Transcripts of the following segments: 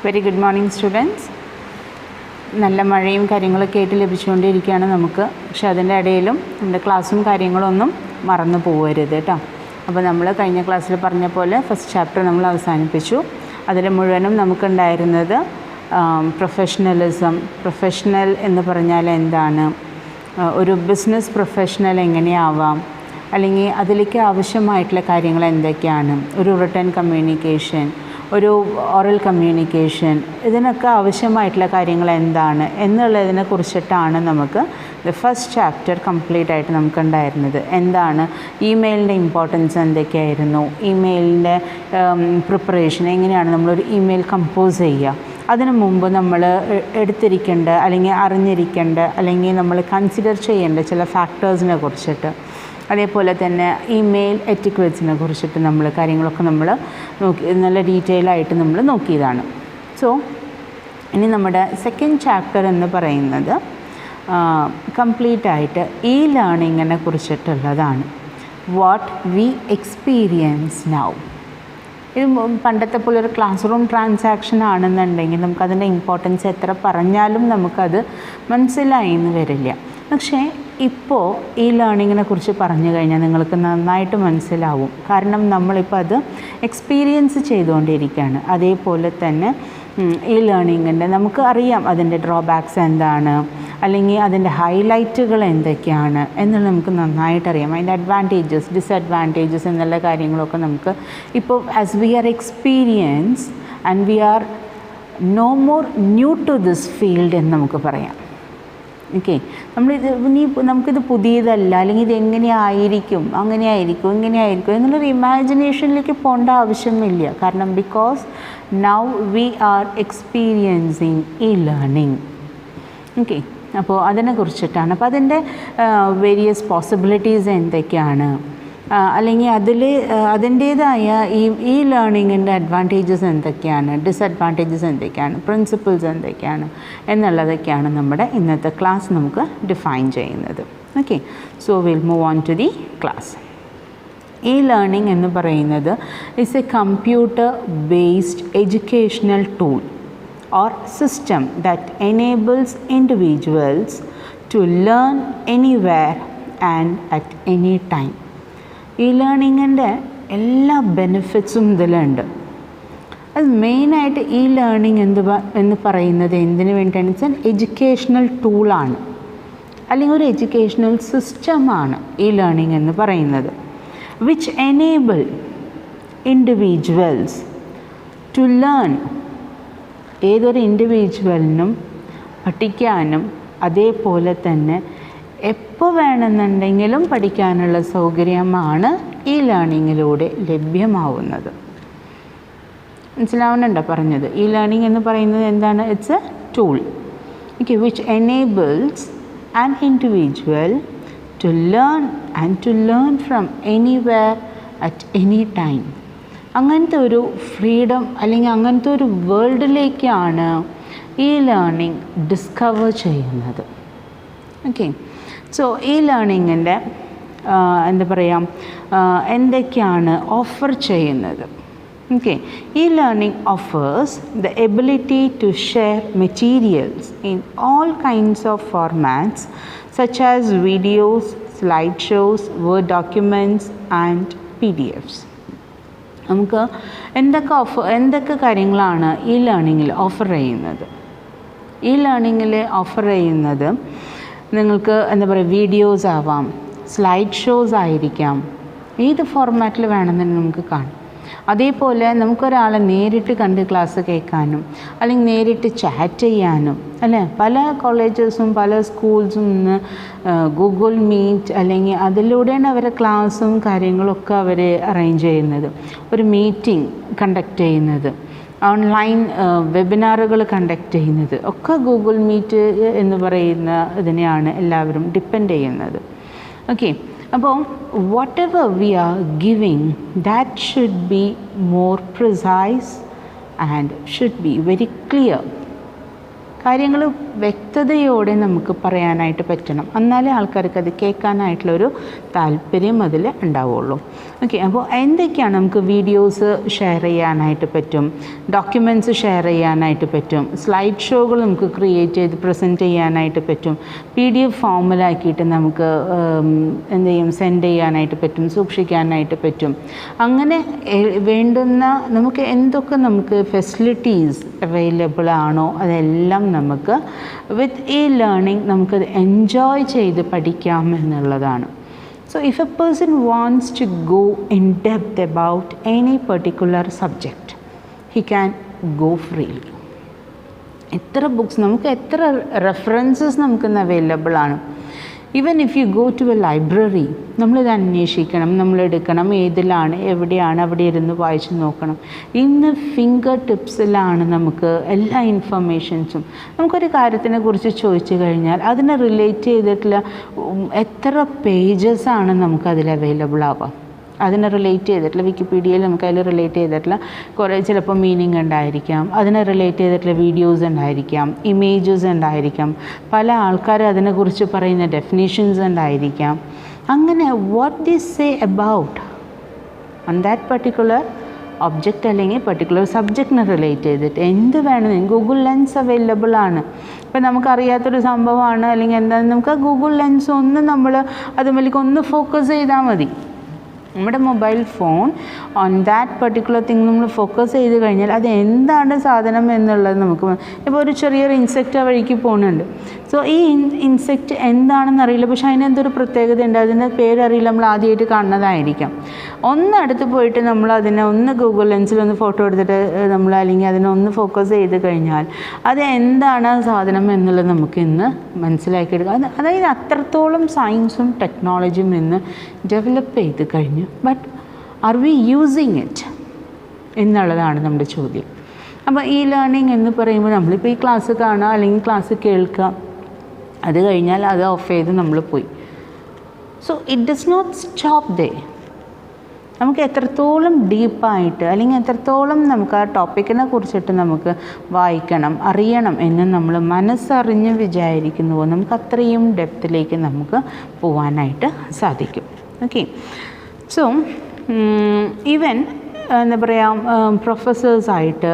Very good morning students. നല്ല മഴയും കാര്യങ്ങളൊക്കെ ആയിട്ട് ലഭിച്ചുകൊണ്ടിരിക്കുകയാണ് നമുക്ക്. പക്ഷെ അതിൻ്റെ ഇടയിലും നമ്മുടെ ക്ലാസ്സും കാര്യങ്ങളൊന്നും മറന്നു പോകരുത് കേട്ടോ. അപ്പോൾ നമ്മൾ കഴിഞ്ഞ ക്ലാസ്സിൽ പറഞ്ഞ പോലെ ഫസ്റ്റ് ചാപ്റ്റർ നമ്മൾ അവസാനിപ്പിച്ചു. അതിൽ മുഴുവനും നമുക്കുണ്ടായിരുന്നത് പ്രൊഫഷണൽ എന്ന് പറഞ്ഞാൽ എന്താണ്, ഒരു ബിസിനസ് പ്രൊഫഷണൽ എങ്ങനെയാവാം, അല്ലെങ്കിൽ അതിലേക്ക് ആവശ്യമായിട്ടുള്ള കാര്യങ്ങൾ എന്തൊക്കെയാണ്, ഒരു റിട്ടൺ കമ്മ്യൂണിക്കേഷൻ, ഒരു ഓറൽ കമ്മ്യൂണിക്കേഷൻ, ഇതിനൊക്കെ ആവശ്യമായിട്ടുള്ള കാര്യങ്ങൾ എന്താണ് എന്നുള്ളതിനെ കുറിച്ചിട്ടാണ് നമുക്ക് ഫസ്റ്റ് ചാപ്റ്റർ കംപ്ലീറ്റ് ആയിട്ട് നമുക്കുണ്ടായിരുന്നത്. എന്താണ് ഇമെയിലിൻ്റെ ഇമ്പോർട്ടൻസ്, എന്തൊക്കെയായിരുന്നു ഇമെയിലിൻ്റെ പ്രിപ്പറേഷൻ, എങ്ങനെയാണ് നമ്മളൊരു ഇമെയിൽ കമ്പോസ് ചെയ്യുക, അതിനു മുമ്പ് നമ്മൾ എടുത്തിരിക്കേണ്ട അല്ലെങ്കിൽ അറിഞ്ഞിരിക്കേണ്ട അല്ലെങ്കിൽ നമ്മൾ കൺസിഡർ ചെയ്യേണ്ട ചില ഫാക്ടേഴ്സിനെ കുറിച്ചിട്ട്, അതേപോലെ തന്നെ ഇമെയിൽ എറ്റിക്വറ്റ്സിനെ കുറിച്ചിട്ട് കാര്യങ്ങളൊക്കെ നമ്മൾ നല്ല ഡീറ്റെയിൽ ആയിട്ട് നമ്മൾ നോക്കിയതാണ്. സോ ഇനി നമ്മുടെ സെക്കൻഡ് ചാപ്റ്റർ എന്ന് പറയുന്നത് കംപ്ലീറ്റ് ആയിട്ട് ലേണിങ്ങിനെ കുറിച്ചിട്ടുള്ളതാണ്. What we experience now. ഇത് പണ്ടത്തെ പോലെ ഒരു ക്ലാസ് റൂം ട്രാൻസാക്ഷൻ ആണെന്നുണ്ടെങ്കിൽ നമുക്കതിൻ്റെ ഇമ്പോർട്ടൻസ് എത്ര പറഞ്ഞാലും നമുക്കത് മനസ്സിലായി എന്ന് വരില്ല. പക്ഷേ ഇപ്പോൾ ലേണിങ്ങിനെ കുറിച്ച് പറഞ്ഞു കഴിഞ്ഞാൽ നിങ്ങൾക്ക് നന്നായിട്ട് മനസ്സിലാവും. കാരണം നമ്മളിപ്പോൾ അത് എക്സ്പീരിയൻസ് ചെയ്തുകൊണ്ടിരിക്കുകയാണ്. അതേപോലെ തന്നെ ലേണിങ്ങിൻ്റെ നമുക്ക് അറിയാം അതിൻ്റെ ഡ്രോബാക്സ് എന്താണ്, അല്ലെങ്കിൽ അതിൻ്റെ ഹൈലൈറ്റുകൾ എന്തൊക്കെയാണ് എന്നുള്ളത് നമുക്ക് നന്നായിട്ടറിയാം. അതിൻ്റെ അഡ്വാൻറ്റേജസ്, ഡിസഡ്വാൻറ്റേജസ് എന്നുള്ള കാര്യങ്ങളൊക്കെ നമുക്ക് ഇപ്പോൾ as we are experience and we are no more new to this field എന്ന് നമുക്ക് പറയാം. ഓക്കെ, നമുക്കിത് പുതിയതല്ല, അല്ലെങ്കിൽ ഇത് എങ്ങനെയായിരിക്കും, അങ്ങനെയായിരിക്കും, ഇങ്ങനെയായിരിക്കും എന്നുള്ളൊരു ഇമാജിനേഷനിലേക്ക് പോകേണ്ട ആവശ്യമില്ല. കാരണം because now we R experiencing learning. Okay, അപ്പോൾ അതിനെക്കുറിച്ചിട്ടാണ്. അപ്പോൾ അതിൻ്റെ വേരിയസ് പോസിബിലിറ്റീസ് എന്തൊക്കെയാണ്, അല്ലെങ്കിൽ അതിൻ്റേതായ ഈ ലേണിങ്ങിൻ്റെ അഡ്വാൻറ്റേജസ് എന്തൊക്കെയാണ്, ഡിസഡ്വാൻറ്റേജസ് എന്തൊക്കെയാണ്, പ്രിൻസിപ്പിൾസ് എന്തൊക്കെയാണ് എന്നുള്ളതൊക്കെയാണ് നമ്മുടെ ഇന്നത്തെ ക്ലാസ് നമുക്ക് ഡിഫൈൻ ചെയ്യുന്നത്. Okay, so will move on to the class. Learning എന്ന് പറയുന്നത് is a computer based educational tool or system that enables individuals to learn anywhere and at any time. ലേണിങ്ങിൻ്റെ എല്ലാ ബെനിഫിറ്റ്സും ഇതിലുണ്ട്. അത് മെയിനായിട്ട് ലേണിംഗ് എന്ന് പറയുന്നത് എന്തിനു വേണ്ടിയാണ് വെച്ചാൽ എഡ്യൂക്കേഷണൽ ടൂളാണ്, അല്ലെങ്കിൽ ഒരു എഡ്യൂക്കേഷണൽ സിസ്റ്റമാണ് ലേണിംഗ് എന്ന് പറയുന്നത്. Which enable individuals to learn. ഏതൊരു ഇൻഡിവിജ്വലിനും പഠിക്കാനും അതേപോലെ തന്നെ എപ്പോൾ വേണമെന്നുണ്ടെങ്കിലും പഠിക്കാനുള്ള സൗകര്യമാണ് ലേണിങ്ങിലൂടെ ലഭ്യമാവുന്നത്. മനസ്സിലാവുന്നുണ്ടോ പറഞ്ഞത്? ലേണിംഗ് എന്ന് പറയുന്നത് എന്താണ്? It's a tool, okay, which enables an individual to learn and to learn from anywhere at any time. അങ്ങനത്തെ ഒരു ഫ്രീഡം അല്ലെങ്കിൽ അങ്ങനത്തെ ഒരു വേൾഡിലേക്കാണ് ലേണിംഗ് ഡിസ്കവർ ചെയ്യുന്നത്. ഓക്കെ, സോ ലേണിങ്ങിൻ്റെ എന്താ പറയുക, എന്തൊക്കെയാണ് ഓഫർ ചെയ്യുന്നത്? Okay, learning offers the ability to share materials in all kinds of formats such as videos, slide shows, word documents and PDFs. നമുക്ക് എന്തൊക്കെ കാര്യങ്ങളാണ് ലേണിങ്ങിൽ ഓഫർ ചെയ്യുന്നത്? ലേണിങ്ങിൽ ഓഫർ ചെയ്യുന്നത് നിങ്ങൾക്ക് എന്താ പറയുക, വീഡിയോസ് ആവാം, സ്ലൈഡ് ഷോസ് ആയിരിക്കാം, ഏത് ഫോർമാറ്റിൽ വേണമെന്നുണ്ടെങ്കിൽ നമുക്ക് കാണാം. അതേപോലെ നമുക്കൊരാളെ നേരിട്ട് കണ്ട് ക്ലാസ് കേൾക്കാനും അല്ലെങ്കിൽ നേരിട്ട് ചാറ്റ് ചെയ്യാനും, അല്ലേ, പല കോളേജസും പല സ്കൂൾസും ഇന്ന് ഗൂഗിൾ മീറ്റ് അല്ലെങ്കിൽ അതിലൂടെയാണ് അവരെ ക്ലാസ്സും കാര്യങ്ങളൊക്കെ അവർ അറേഞ്ച് ചെയ്യുന്നത്. ഒരു മീറ്റിംഗ് കണ്ടക്ട് ചെയ്യുന്നത്, ഓൺലൈൻ വെബിനാറുകൾ കണ്ടക്ട് ചെയ്യുന്നത് ഒക്കെ ഗൂഗിൾ മീറ്റ് എന്ന് പറയുന്ന ഇതിനെയാണ് എല്ലാവരും ഡിപ്പെൻഡ് ചെയ്യുന്നത്. ഓക്കെ, അപ്പോൾ whatever we are giving that should be more precise and should be very clear. കാര്യങ്ങൾ വ്യക്തതയോടെ നമുക്ക് പറയാനായിട്ട് പറ്റണം. എന്നാലേ ആൾക്കാർക്ക് അത് കേൾക്കാനായിട്ടുള്ളൊരു താല്പര്യം അതിൽ ഉണ്ടാവുള്ളൂ. ഓക്കെ, അപ്പോൾ എന്തൊക്കെയാണ് നമുക്ക് വീഡിയോസ് ഷെയർ ചെയ്യാനായിട്ട് പറ്റും, ഡോക്യുമെൻറ്റ്സ് ഷെയർ ചെയ്യാനായിട്ട് പറ്റും, സ്ലൈഡ് ഷോകൾ നമുക്ക് ക്രിയേറ്റ് ചെയ്ത് പ്രസൻറ്റ് ചെയ്യാനായിട്ട് പറ്റും, PDF ഫോമിലാക്കിയിട്ട് നമുക്ക് എന്ത് ചെയ്യും സെൻഡ് ചെയ്യാനായിട്ട് പറ്റും, സൂക്ഷിക്കാനായിട്ട് പറ്റും. അങ്ങനെ വേണ്ടുന്ന നമുക്ക് എന്തൊക്കെ നമുക്ക് ഫെസിലിറ്റീസ് അവൈലബിൾ ആണോ അതെല്ലാം നമുക്ക് വിത്ത് ഈ ലേണിംഗ് നമുക്കത് എൻജോയ് ചെയ്ത് പഠിക്കാം എന്നുള്ളതാണ്. So if a person wants to go in depth about any particular subject, he can go freely. എത്ര ബുക്സ് നമുക്ക് എത്ര റെഫറൻസസ് നമുക്കിന്ന് അവൈലബിൾ ആണ്. Even if you go to a library, നമ്മളിത് അന്വേഷിക്കണം, നമ്മളെടുക്കണം, ഏതിലാണ് എവിടെയാണ് അവിടെ ഇരുന്ന് വായിച്ച് നോക്കണം. ഇന്ന് ഫിംഗർ ടിപ്സിലാണ് നമുക്ക് എല്ലാ ഇൻഫർമേഷൻസും. നമുക്കൊരു കാര്യത്തിനെ കുറിച്ച് ചോദിച്ചു കഴിഞ്ഞാൽ അതിനെ റിലേറ്റ് ചെയ്തിട്ടുള്ള എത്ര പേജസാണ് നമുക്കതിൽ അവൈലബിൾ ആവുക. അതിനെ റിലേറ്റ് ചെയ്തിട്ടുള്ള വിക്കിപീഡിയയിൽ നമുക്ക് അതിൽ റിലേറ്റ് ചെയ്തിട്ടുള്ള കുറേ ചിലപ്പോൾ മീനിങ് ഉണ്ടായിരിക്കാം, അതിനെ റിലേറ്റ് ചെയ്തിട്ടുള്ള വീഡിയോസ് ഉണ്ടായിരിക്കാം, ഇമേജസ് ഉണ്ടായിരിക്കാം, പല ആൾക്കാരും അതിനെക്കുറിച്ച് പറയുന്ന ഡെഫിനേഷൻസ് ഉണ്ടായിരിക്കാം. അങ്ങനെ what the say about on that particular object അല്ലെങ്കിൽ പർട്ടിക്കുലർ സബ്ജക്റ്റിനെ റിലേറ്റ് ചെയ്തിട്ട് എന്ത് വേണമെങ്കിലും ഗൂഗിൾ ലെൻസ് അവൈലബിൾ ആണ്. ഇപ്പം നമുക്കറിയാത്തൊരു സംഭവമാണ് അല്ലെങ്കിൽ എന്താണെന്ന് നമുക്ക് ഗൂഗിൾ ലെൻസ് ഒന്ന് നമ്മൾ അതുമേലേക്ക് ഒന്ന് ഫോക്കസ് ചെയ്താൽ മതി. നമ്മുടെ mobile phone on that particular thing നമ്മൾ ഫോക്കസ് ചെയ്ത് കഴിഞ്ഞാൽ അത് എന്താണ് സാധനം എന്നുള്ളത് നമുക്ക് ഇപ്പോൾ ഒരു ചെറിയൊരു ഇൻസെക്റ്റ് ആ വഴിക്ക് പോകുന്നുണ്ട്. സോ ഈ ഇൻസെക്റ്റ് എന്താണെന്ന് അറിയില്ല, പക്ഷേ അതിനെന്തൊരു പ്രത്യേകത ഉണ്ട്, അതിൻ്റെ പേരറിയില്ല, നമ്മൾ ആദ്യമായിട്ട് കാണുന്നതായിരിക്കാം. ഒന്ന് അടുത്ത് പോയിട്ട് നമ്മൾ അതിനെ ഒന്ന് ഗൂഗിൾ ലെൻസിൽ ഒന്ന് ഫോട്ടോ എടുത്തിട്ട് നമ്മൾ അല്ലെങ്കിൽ അതിനെ ഒന്ന് ഫോക്കസ് ചെയ്ത് കഴിഞ്ഞാൽ അത് എന്താണ് സാധനം എന്നുള്ളത് നമുക്ക് ഇന്ന് മനസ്സിലാക്കിയെടുക്കാം. അതായത് അത്രത്തോളം സയൻസും ടെക്നോളജിയും ഇന്ന് ഡെവലപ്പ് ചെയ്ത് കഴിഞ്ഞു. But are we using it എന്നുള്ളതാണ് നമ്മുടെ ചോദ്യം. അപ്പോൾ ഈ ലേണിംഗ് എന്ന് പറയുമ്പോൾ നമ്മളിപ്പോൾ ഈ ക്ലാസ് കാണുക അല്ലെങ്കിൽ ക്ലാസ് കേൾക്കുക, അത് കഴിഞ്ഞാൽ അത് ഓഫ് ചെയ്ത് നമ്മൾ പോയി. So it does not stop there. നമുക്ക് എത്രത്തോളം ഡീപ്പായിട്ട് അല്ലെങ്കിൽ എത്രത്തോളം നമുക്ക് ആ ടോപ്പിക്കിനെ കുറിച്ചിട്ട് നമുക്ക് വായിക്കണം, അറിയണം എന്ന് നമ്മൾ മനസ്സറിഞ്ഞ് വിചാരിക്കുന്നുവോ നമുക്ക് അത്രയും ഡെപ്തിലേക്ക് നമുക്ക് പോകാനായിട്ട് സാധിക്കും. ഓക്കെ, സോ ഈവൻ എന്താ പറയുക പ്രൊഫസേഴ്സായിട്ട്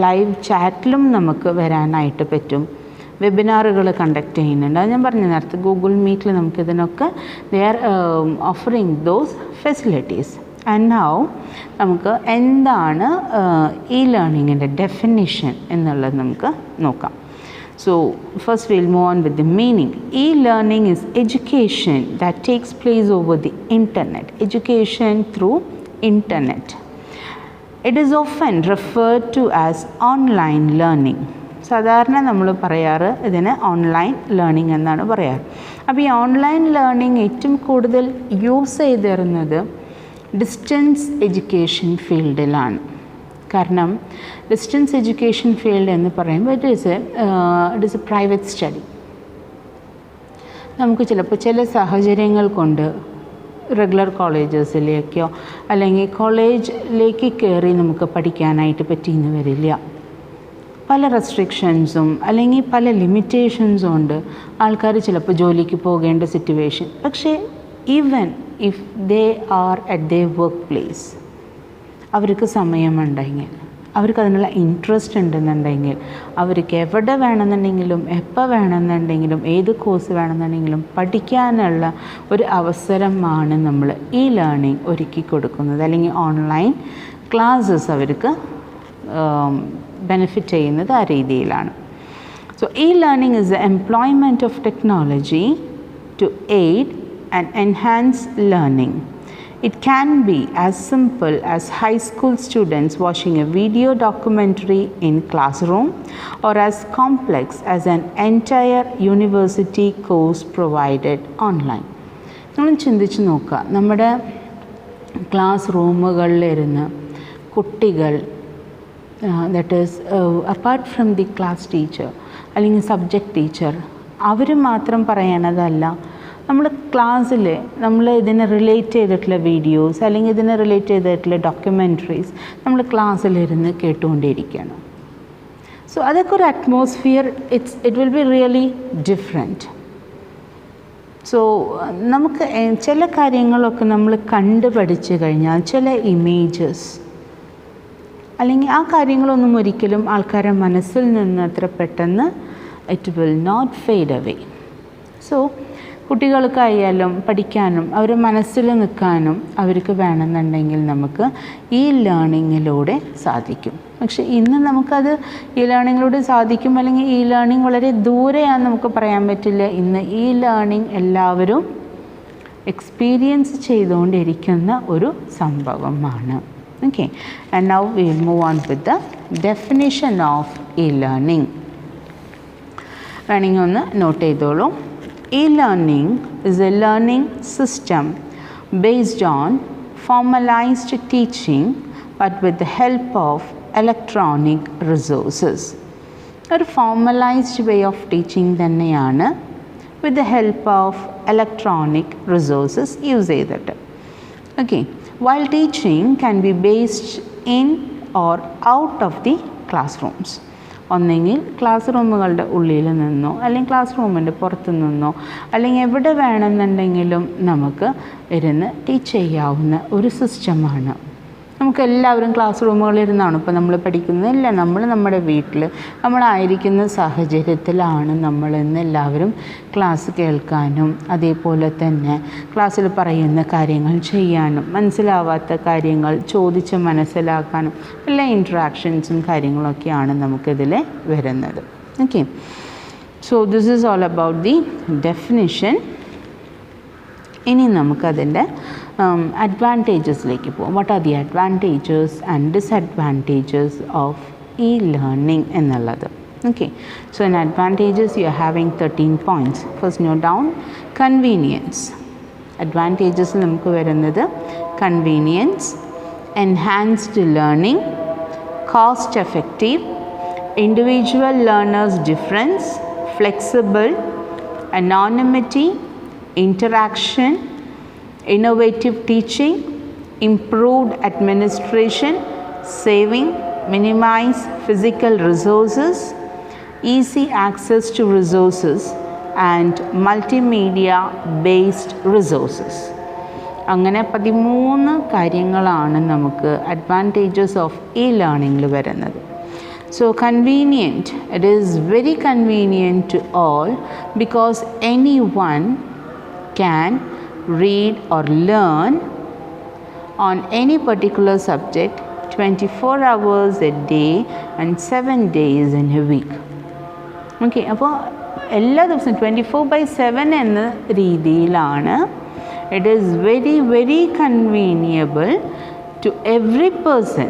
ലൈവ് ചാറ്റിലും നമുക്ക് വരാനായിട്ട് പറ്റും. വെബിനാറുകൾ കണ്ടക്ട് ചെയ്യുന്നുണ്ട്. അത് ഞാൻ പറഞ്ഞ നേരത്തെ ഗൂഗിൾ മീറ്റിൽ നമുക്കിതിനൊക്കെ they are offering those facilities. And now നമുക്ക് എന്താണ് ഈ ലേണിങ്ങിൻ്റെ ഡെഫിനിഷൻ എന്നുള്ളത് നമുക്ക് നോക്കാം. So first we'll move on with the meaning. E-learning is education that takes place over the internet. Education through internet. It is often referred to as online learning. സാധാരണ നമ്മൾ പറയാറ് ഇതിന് ഓൺലൈൻ ലേണിംഗ് എന്നാണ് പറയാറ്. അപ്പോൾ ഈ ഓൺലൈൻ ലേണിംഗ് ഏറ്റവും കൂടുതൽ യൂസ് ചെയ്തിരുന്നത് ഡിസ്റ്റൻസ് എഡ്യൂക്കേഷൻ ഫീൽഡിലാണ്. കാരണം ഡിസ്റ്റൻസ് എഡ്യൂക്കേഷൻ ഫീൽഡ് എന്ന് പറയുമ്പോൾ it is A private study. നമുക്ക് ചിലപ്പോൾ ചില സാഹചര്യങ്ങൾ കൊണ്ട് റെഗുലർ കോളേജസിലേക്കോ അല്ലെങ്കിൽ കോളേജിലേക്ക് കയറി നമുക്ക് പഠിക്കാനായിട്ട് പറ്റിയെന്ന് വരില്ല. പല റെസ്ട്രിക്ഷൻസും അല്ലെങ്കിൽ പല ലിമിറ്റേഷൻസും ഉണ്ട്. ആൾക്കാർ ചിലപ്പോൾ ജോലിക്ക് പോകേണ്ട സിറ്റുവേഷൻ. പക്ഷേ even if they are at they work place, അവർക്ക് സമയമുണ്ടെങ്കിൽ, അവർക്ക് അതിനുള്ള ഇൻട്രസ്റ്റ് ഉണ്ടെന്നുണ്ടെങ്കിൽ, അവർക്ക് എവിടെ വേണമെന്നുണ്ടെങ്കിലും എപ്പോൾ വേണമെന്നുണ്ടെങ്കിലും ഏത് കോഴ്സ് വേണമെന്നുണ്ടെങ്കിലും പഠിക്കാനുള്ള ഒരു അവസരമാണ് നമ്മൾ ഈ ലേണിംഗ് ഒരുക്കി കൊടുക്കുന്നത്. അല്ലെങ്കിൽ ഓൺലൈൻ ക്ലാസ്സസ് അവർക്ക് ബെനിഫിറ്റ് ചെയ്യുന്നത് ആ രീതിയിലാണ്. സോ ഈ learning is the employment of technology to aid and enhance learning. It can be as simple as high school students watching a video documentary in classroom or as complex as an entire university course provided online. നമ്മൾ ചിന്തിച്ച് നോക്കുക, നമ്മുടെ class റൂമുകളിലിരുന്ന് കുട്ടികൾ that is apart from the class teacher അല്ലെങ്കിൽ subject teacher അവർ മാത്രം പറയണതല്ല, നമ്മൾ ക്ലാസ്സിൽ നമ്മൾ ഇതിനെ റിലേറ്റ് ചെയ്തിട്ടുള്ള വീഡിയോസ് അല്ലെങ്കിൽ ഇതിനെ റിലേറ്റ് ചെയ്തിട്ടുള്ള ഡോക്യുമെൻ്ററീസ് നമ്മൾ ക്ലാസ്സിലിരുന്ന് കേട്ടുകൊണ്ടിരിക്കുകയാണ്. സോ അതൊക്കെ ഒരു atmosphere, it will be really different. So നമുക്ക് ചില കാര്യങ്ങളൊക്കെ നമ്മൾ കണ്ടു പഠിച്ചു കഴിഞ്ഞാൽ ചില ഇമേജസ് അല്ലെങ്കിൽ ആ കാര്യങ്ങളൊന്നും ഒരിക്കലും ആൾക്കാരുടെ മനസ്സിൽ നിന്ന് അത്ര പെട്ടെന്ന് it will not fade away. So കുട്ടികൾക്കായാലും പഠിക്കാനും അവർ മനസ്സിൽ നിൽക്കാനും അവർക്ക് വേണമെന്നുണ്ടെങ്കിൽ നമുക്ക് ഈ ലേണിങ്ങിലൂടെ സാധിക്കും. പക്ഷേ ഇന്ന് നമുക്കത് ഈ ലേണിങ്ങിലൂടെ സാധിക്കും, അല്ലെങ്കിൽ ഈ ലേണിംഗ് വളരെ ദൂരെയാണെന്ന് നമുക്ക് പറയാൻ പറ്റില്ല. ഇന്ന് ഈ ലേണിംഗ് എല്ലാവരും എക്സ്പീരിയൻസ് ചെയ്തുകൊണ്ടിരിക്കുന്ന ഒരു സംഭവമാണ്. Okay, and now we will move on with the definition of e-learning. വേണമെങ്കിൽ ഒന്ന് നോട്ട് ചെയ്തോളൂ. E-learning is a learning system based on formalized teaching but with the help of electronic resources. ഒരു formalized way of teaching തന്നെയാണ് with the help of electronic resources use ചെയ്തിട്ട്. Okay, while teaching can be based in or out of the classrooms. ഒന്നെങ്കിൽ class റൂമുകളുടെ ഉള്ളിൽ നിന്നോ അല്ലെങ്കിൽ class റൂമിൻ്റെ പുറത്തു നിന്നോ അല്ലെങ്കിൽ എവിടെ വേണമെന്നുണ്ടെങ്കിലും നമുക്ക് ഇരുന്ന് ടീച്ച് ചെയ്യാവുന്ന ഒരു സിസ്റ്റമാണ്. നമുക്കെല്ലാവരും ക്ലാസ് റൂമുകളിലിരുന്നാണ് ഇപ്പോൾ നമ്മൾ പഠിക്കുന്നത്. ഇല്ല, നമ്മൾ നമ്മുടെ വീട്ടിൽ നമ്മളായിരിക്കുന്ന സാഹചര്യത്തിലാണ് നമ്മളിന്ന് എല്ലാവരും ക്ലാസ് കേൾക്കാനും അതേപോലെ തന്നെ ക്ലാസ്സിൽ പറയുന്ന കാര്യങ്ങൾ ചെയ്യാനും മനസ്സിലാവാത്ത കാര്യങ്ങൾ ചോദിച്ച് മനസ്സിലാക്കാനും എല്ലാ ഇൻട്രാക്ഷൻസും കാര്യങ്ങളൊക്കെയാണ് നമുക്കിതിൽ വരുന്നത്. Okay, so this is all about the definition. ഇനി നമുക്കതിൻ്റെ അഡ്വാൻറ്റേജസിലേക്ക് പോകാം. What are the advantages and disadvantages of E learning എന്നുള്ളത്. Okay, so in advantages you are having 13 points. First note down convenience. Advantages നമുക്ക് വരുന്നത് convenience, enhanced learning, cost effective, individual learners difference, flexible, anonymity, interaction, innovative teaching, improved administration, saving, minimize physical resources, easy access to resources and multimedia based resources. അങ്ങനെ 13 കാര്യങ്ങളാണ് നമുക്ക് advantages of E ലേണിംഗിൽ വരുന്നത്. So convenient, it is very convenient to all because anyone can read or learn on any particular subject 24 hours a day and 7 days in a week. Okay, അപ്പോൾ എല്ലാ ദിവസവും 24/7 എന്ന രീതിയിലാണ്. It is very very convenient to every person.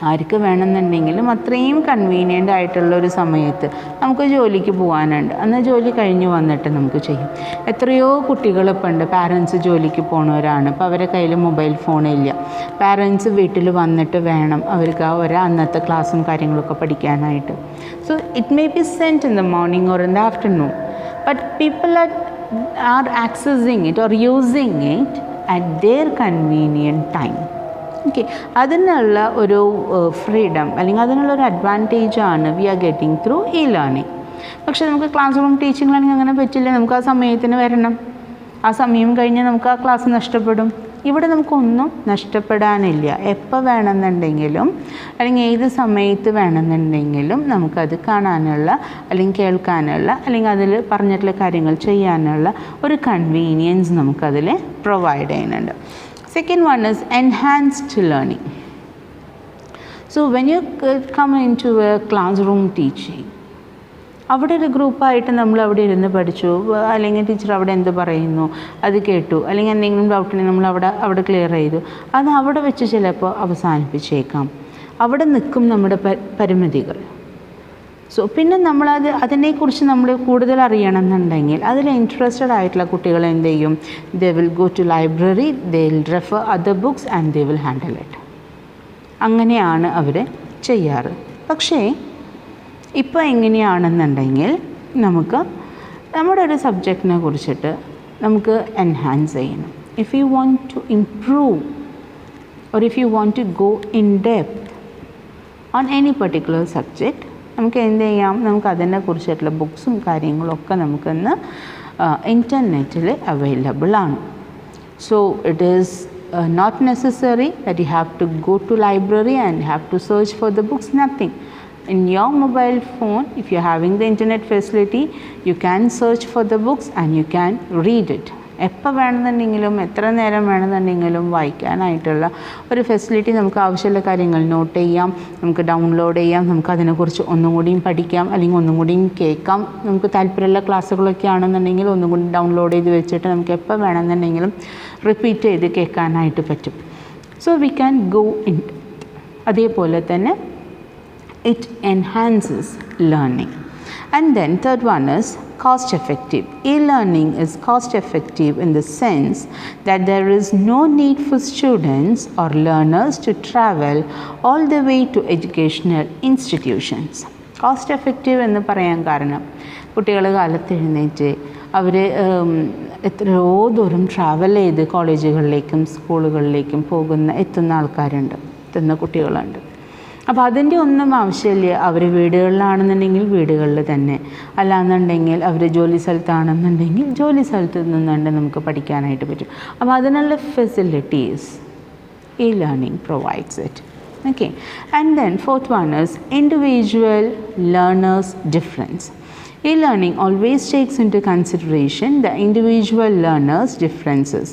ആർക്ക് വേണമെന്നുണ്ടെങ്കിലും അത്രയും convenient ആയിട്ടുള്ളൊരു സമയത്ത് നമുക്ക് ജോലിക്ക് പോകാനുണ്ട്, അന്ന് ജോലി കഴിഞ്ഞ് വന്നിട്ട് നമുക്ക് ചെയ്യും. എത്രയോ കുട്ടികളിപ്പോൾ ഉണ്ട്, പാരൻസ് ജോലിക്ക് പോണവരാണ്, അപ്പോൾ അവരുടെ കയ്യിൽ മൊബൈൽ ഫോണില്ല. പാരൻസ് വീട്ടിൽ വന്നിട്ട് വേണം അവർക്ക് ആ അന്നത്തെ ക്ലാസ്സും കാര്യങ്ങളൊക്കെ പഠിക്കാനായിട്ട്. So it may be sent in the morning or in the afternoon, but people are accessing it or using it at their convenient time. Okay, അതിനുള്ള ഒരു ഫ്രീഡം അല്ലെങ്കിൽ അതിനുള്ളൊരു അഡ്വാൻറ്റേജാണ് we are getting through e learning. പക്ഷേ നമുക്ക് class room ടീച്ചിങ്ങിലാണെങ്കിൽ അങ്ങനെ പറ്റില്ല. നമുക്ക് ആ സമയത്തിന് വരണം, ആ സമയം കഴിഞ്ഞ് നമുക്ക് ആ ക്ലാസ് നഷ്ടപ്പെടും. ഇവിടെ നമുക്കൊന്നും നഷ്ടപ്പെടാനില്ല. എപ്പോൾ വേണമെന്നുണ്ടെങ്കിലും അല്ലെങ്കിൽ ഏത് സമയത്ത് വേണമെന്നുണ്ടെങ്കിലും നമുക്കത് കാണാനുള്ള അല്ലെങ്കിൽ കേൾക്കാനുള്ള അല്ലെങ്കിൽ അതിൽ പറഞ്ഞിട്ടുള്ള കാര്യങ്ങൾ ചെയ്യാനുള്ള ഒരു കൺവീനിയൻസ് നമുക്കതിൽ പ്രൊവൈഡ് ചെയ്യുന്നുണ്ട്. Second one is enhanced learning. So when you come into a classroom teaching, അവിടെ ഒരു ഗ്രൂപ്പായിട്ട് നമ്മൾ അവിടെ ഇരുന്ന് പഠിച്ചു, അല്ലെങ്കിൽ ടീച്ചർ അവിടെ എന്ത് പറയുന്നു അത് കേട്ടു, അല്ലെങ്കിൽ എന്തെങ്കിലും ഡൗട്ടുണ്ടെങ്കിൽ നമ്മൾ അവിടെ ക്ലിയർ ചെയ്തു, അത് അവിടെ വെച്ച് ചിലപ്പോൾ അവസാനിപ്പിച്ചേക്കാം. അവിടെ നിൽക്കും നമ്മുടെ പരിമിതികൾ. സോ പിന്നെ അതിനെക്കുറിച്ച് നമ്മൾ കൂടുതൽ അറിയണമെന്നുണ്ടെങ്കിൽ അതിൽ ഇൻട്രസ്റ്റഡ് ആയിട്ടുള്ള കുട്ടികൾ എന്ത് ചെയ്യും? They will go to library, they will refer other books and they will handle it. അങ്ങനെയാണ് അവർ ചെയ്യാറ്. പക്ഷേ ഇപ്പോൾ എങ്ങനെയാണെന്നുണ്ടെങ്കിൽ നമുക്ക് നമ്മുടെ ഒരു സബ്ജക്റ്റിനെ കുറിച്ചിട്ട് നമുക്ക് എൻഹാൻസ് ചെയ്യണം. If you want to improve or if you want to go in depth, on any particular subject നമുക്ക് എന്ത് ചെയ്യാം, നമുക്ക് അതിനെക്കുറിച്ചിട്ടുള്ള ബുക്സും കാര്യങ്ങളൊക്കെ നമുക്കിന്ന് ഇൻ്റർനെറ്റിൽ അവൈലബിൾ ആണ്. So it is not necessary that you have to go to library and have to search for the books, nothing. In your mobile phone, if you're having the internet facility, you can search for the books and you can read it. എപ്പോൾ വേണമെന്നുണ്ടെങ്കിലും എത്ര നേരം വേണമെന്നുണ്ടെങ്കിലും വായിക്കാനായിട്ടുള്ള ഒരു facility നമുക്ക് ആവശ്യമുള്ള കാര്യങ്ങൾ not ചെയ്യാം, നമുക്ക് download ചെയ്യാം, നമുക്ക് അതിനെക്കുറിച്ച് ഒന്നും കൂടിയും പഠിക്കാം, അല്ലെങ്കിൽ ഒന്നും കൂടിയും കേൾക്കാം. നമുക്ക് താല്പര്യമുള്ള ക്ലാസ്സുകളൊക്കെ ആണെന്നുണ്ടെങ്കിൽ ഒന്നും കൂടി ഡൗൺലോഡ് ചെയ്ത് വെച്ചിട്ട് നമുക്ക് എപ്പോൾ വേണമെന്നുണ്ടെങ്കിലും റിപ്പീറ്റ് ചെയ്ത് കേൾക്കാനായിട്ട് പറ്റും. So we can go in. അതേപോലെ തന്നെ it enhances learning. And then third one is cost effective. E-learning is cost effective in the sense that there is no need for students or learners to travel all the way to educational institutions. Cost effective എന്ന് പറയാൻ കാരണം കുട്ടികൾ കാലത്ത് എഴുന്നേറ്റ് അവർ എത്രയോ ദൂരം travel ചെയ്ത് കോളേജുകളിലേക്കും സ്കൂളുകളിലേക്കും എത്തുന്ന ആൾക്കാരുണ്ട്, എത്തുന്ന കുട്ടികളുണ്ട്. അപ്പോൾ അതിൻ്റെ ഒന്നും ആവശ്യമില്ല. അവർ വീടുകളിലാണെന്നുണ്ടെങ്കിൽ വീടുകളിൽ തന്നെ, അല്ലാന്നുണ്ടെങ്കിൽ അവർ ജോലി സ്ഥലത്താണെന്നുണ്ടെങ്കിൽ ജോലി സ്ഥലത്ത് നിന്നുകൊണ്ട് നമുക്ക് പഠിക്കാനായിട്ട് പറ്റും. അപ്പോൾ അതിനുള്ള facilities e-learning provides it. Okay, and then fourth one is individual learners difference. E-learning always takes into consideration the individual learners differences.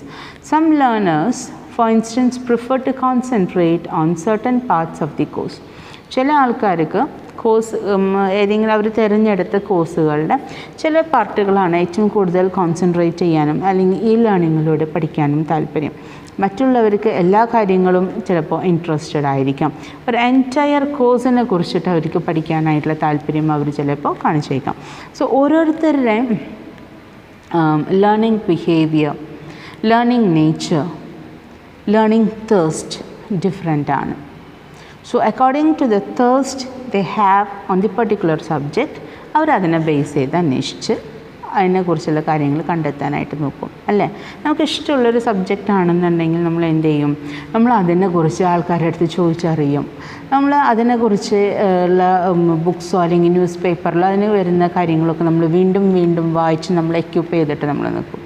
Some learners, for instance, prefer to concentrate on certain parts of the course. ചില ആൾക്കാർക്ക് course ഏതെങ്കിലും അവർ തിരഞ്ഞെടുത്ത കോഴ്സുകളുടെ ചില പാർട്ടുകളാണ് ഏറ്റവും കൂടുതൽ concentrate ചെയ്യാനും അല്ലെങ്കിൽ ഈ ലേണിങ്ങിലൂടെ പഠിക്കാനും താല്പര്യം. മറ്റുള്ളവർക്ക് എല്ലാ കാര്യങ്ങളും ചിലപ്പോൾ ഇൻട്രസ്റ്റഡ് ആയിരിക്കാം. ഒരു എൻറ്റയർ കോഴ്സിനെ കുറിച്ചിട്ട് അവർക്ക് പഠിക്കാനായിട്ടുള്ള താല്പര്യം അവർ ചിലപ്പോൾ കാണിച്ചേക്കാം. സോ ഓരോരുത്തരുടെയും learning behaviour, learning nature, learning thirst different ആണ്. So according to the thirst they have on the particular subject, അവർ അതിനെ ബേസ് ചെയ്ത് അന്വേഷിച്ച് അതിനെക്കുറിച്ചുള്ള കാര്യങ്ങൾ കണ്ടെത്താനായിട്ട് നോക്കും, അല്ലേ? നമുക്ക് ഇഷ്ടമുള്ളൊരു സബ്ജക്റ്റ് ആണെന്നുണ്ടെങ്കിൽ നമ്മൾ എന്ത് ചെയ്യും, നമ്മൾ അതിനെക്കുറിച്ച് ആൾക്കാരുടെ അടുത്ത് ചോദിച്ചറിയും. നമ്മൾ അതിനെക്കുറിച്ച് ഉള്ള ബുക്സോ അല്ലെങ്കിൽ ന്യൂസ് പേപ്പറിലോ അതിന് വരുന്ന കാര്യങ്ങളൊക്കെ നമ്മൾ വീണ്ടും വീണ്ടും വായിച്ച് നമ്മൾ എക്യുപ്പ് ചെയ്തിട്ട് നമ്മൾ നിൽക്കും.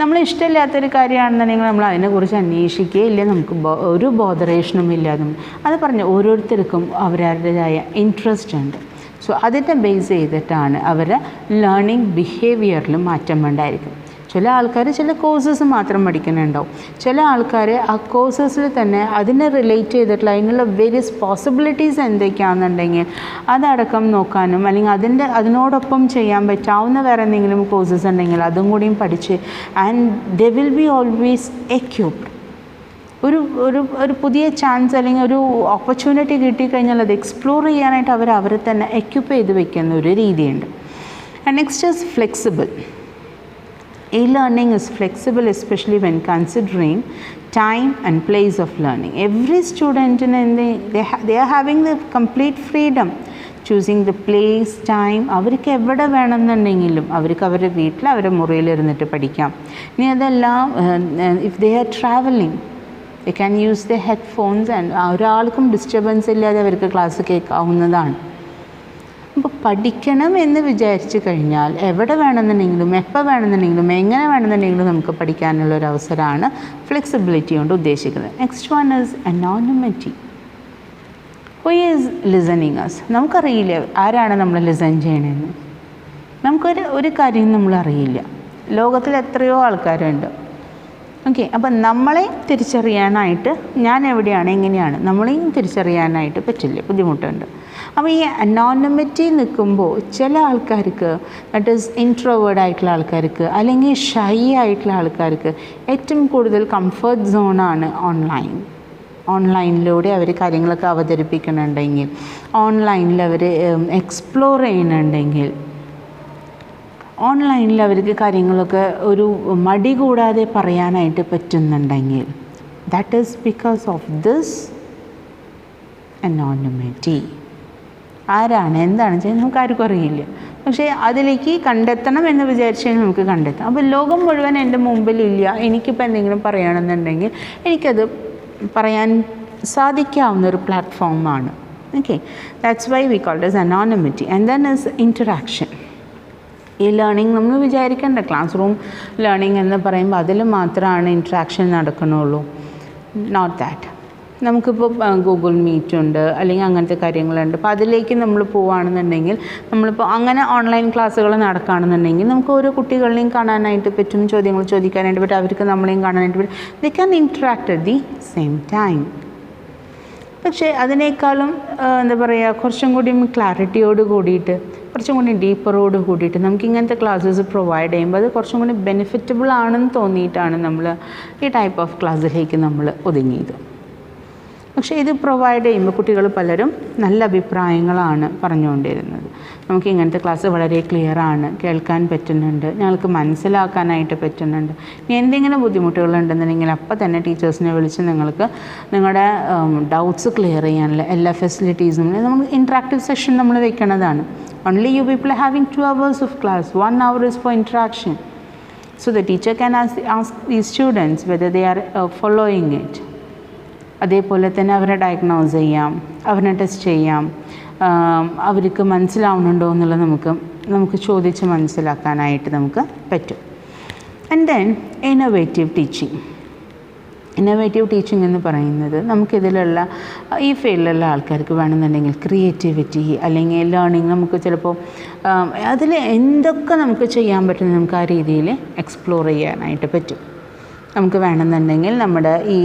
നമ്മൾ ഇഷ്ടമില്ലാത്തൊരു കാര്യമാണെന്നുണ്ടെങ്കിൽ നമ്മൾ അതിനെക്കുറിച്ച് അന്വേഷിക്കുകയില്ല, നമുക്ക് ഒരു ബോധറേഷനും ഇല്ലാതെ. അത് പറഞ്ഞ് ഓരോരുത്തർക്കും അവരവരുടേതായ ഇൻട്രസ്റ്റ് ഉണ്ട്. സോ അതിനെ ബേസ് ചെയ്തിട്ടാണ് അവരുടെ ലേണിംഗ് ബിഹേവിയറിൽ മാറ്റം ഉണ്ടായിരിക്കും. ചില ആൾക്കാർ ചില കോഴ്സസ് മാത്രം പഠിക്കുന്നുണ്ടാവും, ചില ആൾക്കാർ ആ കോഴ്സസിൽ തന്നെ അതിനെ റിലേറ്റ് ചെയ്തിട്ടുള്ള അതിനുള്ള വേരിയസ് പോസിബിലിറ്റീസ് എന്തൊക്കെയാണെന്നുണ്ടെങ്കിൽ അതടക്കം നോക്കാനും അല്ലെങ്കിൽ അതിനോടൊപ്പം ചെയ്യാൻ പറ്റാവുന്ന വേറെ എന്തെങ്കിലും കോഴ്സസ് ഉണ്ടെങ്കിൽ അതും കൂടിയും പഠിച്ച് and they will be always equipped. ഒരു പുതിയ ചാൻസ് അല്ലെങ്കിൽ ഒരു ഓപ്പർച്യൂണിറ്റി കിട്ടിക്കഴിഞ്ഞാൽ അത് എക്സ്പ്ലോർ ചെയ്യാനായിട്ട് അവരെ തന്നെ എക്യുപ്പ് ചെയ്ത് വെക്കുന്ന ഒരു രീതിയുണ്ട്. And next is flexible. E-learning is flexible, especially when considering time and place of learning. Every student they are having the complete freedom choosing the place, time. അവർക്ക് എവിടെ വേണമെന്നുണ്ടെങ്കിലും അവർക്ക് അവരുടെ വീട്ടിൽ അവരുടെ മുറിയിലിരുന്നിട്ട് പഠിക്കാം. ഇനി അതെല്ലാം if they are traveling they can use the headphones and ഒരാൾക്കും ഡിസ്റ്റർബൻസ് ഇല്ലാതെ അവർക്ക് ക്ലാസ് കേൾക്കാവുന്നതാണ്. അപ്പോൾ പഠിക്കണം എന്ന് വിചാരിച്ചു കഴിഞ്ഞാൽ എവിടെ വേണമെന്നുണ്ടെങ്കിലും എപ്പോൾ വേണമെന്നുണ്ടെങ്കിലും എങ്ങനെ വേണമെന്നുണ്ടെങ്കിലും നമുക്ക് പഠിക്കാനുള്ളൊരവസരമാണ് ഫ്ലെക്സിബിലിറ്റി കൊണ്ട് ഉദ്ദേശിക്കുന്നത്. Next one is anonymity. Who is listening us? നമുക്കറിയില്ല ആരാണ് നമ്മൾ ലിസൺ ചെയ്യണമെന്ന്. നമുക്കൊരു കാര്യം നമ്മളറിയില്ല. ലോകത്തിൽ എത്രയോ ആൾക്കാരുണ്ട്. ഓക്കെ, അപ്പം നമ്മളെ തിരിച്ചറിയാനായിട്ട് ഞാൻ എവിടെയാണ് എങ്ങനെയാണ് നമ്മളെയും തിരിച്ചറിയാനായിട്ട് പറ്റില്ല, ബുദ്ധിമുട്ടുണ്ട്. അപ്പോൾ ഈ അനോണിമിറ്റി നിൽക്കുമ്പോൾ ചില ആൾക്കാർക്ക്, ദാറ്റ് ഈസ് ഇൻട്രോവേർഡ് ആയിട്ടുള്ള ആൾക്കാർക്ക് അല്ലെങ്കിൽ ഷൈ ആയിട്ടുള്ള ആൾക്കാർക്ക് ഏറ്റവും കൂടുതൽ കംഫർട്ട് സോണാണ് ഓൺലൈനിലൂടെ അവർ കാര്യങ്ങളൊക്കെ അവതരിപ്പിക്കുന്നുണ്ടെങ്കിൽ, ഓൺലൈനിൽ അവർ എക്സ്പ്ലോർ ചെയ്യുന്നുണ്ടെങ്കിൽ, ഓൺലൈനിൽ അവർക്ക് കാര്യങ്ങളൊക്കെ ഒരു മടി കൂടാതെ പറയാനായിട്ട് പറ്റുന്നുണ്ടെങ്കിൽ, that is because of this anonymity. ആരാണ് എന്താണ് ചെയ്യുന്നത് നമുക്ക് ആർക്കും അറിയില്ല. പക്ഷേ അതിലേക്ക് കണ്ടെത്തണം എന്ന് വിചാരിച്ചു കഴിഞ്ഞാൽ നമുക്ക് കണ്ടെത്താം. അപ്പോൾ ലോകം മുഴുവൻ എൻ്റെ മുമ്പിലില്ല, എനിക്കിപ്പോൾ എന്തെങ്കിലും പറയണമെന്നുണ്ടെങ്കിൽ എനിക്കത് പറയാൻ സാധിക്കാവുന്നൊരു പ്ലാറ്റ്ഫോമാണ് Okay, that's why we call it as anonymity. And then is interaction. ഈ ലേണിംഗ് നമ്മൾ വിചാരിക്കേണ്ട ക്ലാസ് റൂം ലേണിംഗ് എന്ന് പറയുമ്പോൾ അതിൽ മാത്രമാണ് ഇൻട്രാക്ഷൻ നടക്കണുള്ളൂ. Not that. നമുക്കിപ്പോൾ ഗൂഗിൾ മീറ്റ് ഉണ്ട്, അല്ലെങ്കിൽ അങ്ങനത്തെ കാര്യങ്ങളുണ്ട്. അപ്പോൾ അതിലേക്ക് നമ്മൾ പോവുകയാണെന്നുണ്ടെങ്കിൽ, നമ്മളിപ്പോൾ അങ്ങനെ ഓൺലൈൻ ക്ലാസ്സുകൾ നടക്കുകയാണെന്നുണ്ടെങ്കിൽ നമുക്ക് ഓരോ കുട്ടികളെയും കാണാനായിട്ട് പറ്റും, ചോദ്യങ്ങൾ ചോദിക്കാനായിട്ട് പറ്റും, അവർക്ക് നമ്മളെയും കാണാനായിട്ട് പറ്റും. They can interact at the same time. പക്ഷേ അതിനേക്കാളും എന്താ പറയുക, കുറച്ചും കൂടി ക്ലാരിറ്റിയോട് കൂടിയിട്ട്, കുറച്ചും കൂടി ഡീപ്പറോട് കൂടിയിട്ട് നമുക്ക് ഇങ്ങനത്തെ ക്ലാസ്സസ് പ്രൊവൈഡ് ചെയ്യുമ്പോൾ അത് കുറച്ചും കൂടി ബെനിഫിറ്റബിൾ ആണെന്ന് തോന്നിയിട്ടാണ് നമ്മൾ ഈ ടൈപ്പ് ഓഫ് ക്ലാസ്സിലേക്ക് നമ്മൾ ഒതുങ്ങിയത്. പക്ഷേ ഇത് പ്രൊവൈഡ് ചെയ്യുമ്പോൾ കുട്ടികൾ പലരും നല്ല അഭിപ്രായങ്ങളാണ് പറഞ്ഞുകൊണ്ടിരുന്നത്. നമുക്ക് ഇങ്ങനത്തെ ക്ലാസ് വളരെ ക്ലിയറാണ്, കേൾക്കാൻ പറ്റുന്നുണ്ട്, ഞങ്ങൾക്ക് മനസ്സിലാക്കാനായിട്ട് പറ്റുന്നുണ്ട്. ഇനി എന്തെങ്കിലും ബുദ്ധിമുട്ടുകളുണ്ടെന്നുണ്ടെങ്കിൽ അപ്പോൾ തന്നെ ടീച്ചേഴ്സിനെ വിളിച്ച് നിങ്ങൾക്ക് നിങ്ങളുടെ ഡൗട്ട്സ് ക്ലിയർ ചെയ്യാനുള്ള എല്ലാ ഫെസിലിറ്റീസും നമ്മൾ ഇൻട്രാക്റ്റീവ് സെഷൻ നമ്മൾ വെക്കുന്നതാണ്. Only you people are having 2 hours of class. 1 hour is for interaction. So the teacher can ask these students whether they are following it. അതേപോലെ തന്നെ അവരെ ഡയഗ്നോസ് ചെയ്യാം, അവരെ ടെസ്റ്റ് ചെയ്യാം, അവർക്ക് മനസ്സിലാവുന്നുണ്ടോ എന്നുള്ളത് നമുക്ക് ചോദിച്ച് മനസ്സിലാക്കാനായിട്ട് നമുക്ക് പറ്റും. And then innovative teaching. Innovative teaching എന്ന് പറയുന്നത് നമുക്കിതിലുള്ള ഈ ഫീൽഡിലുള്ള ആൾക്കാർക്ക് വേണമെന്നുണ്ടെങ്കിൽ ക്രിയേറ്റിവിറ്റി അല്ലെങ്കിൽ ലേണിംഗ് നമുക്ക് ചിലപ്പോൾ അതിൽ എന്തൊക്കെ നമുക്ക് ചെയ്യാൻ പറ്റും നമുക്ക് ആ രീതിയിൽ എക്സ്പ്ലോർ ചെയ്യാനായിട്ട് പറ്റും. നമുക്ക് വേണമെന്നുണ്ടെങ്കിൽ നമ്മുടെ ഈ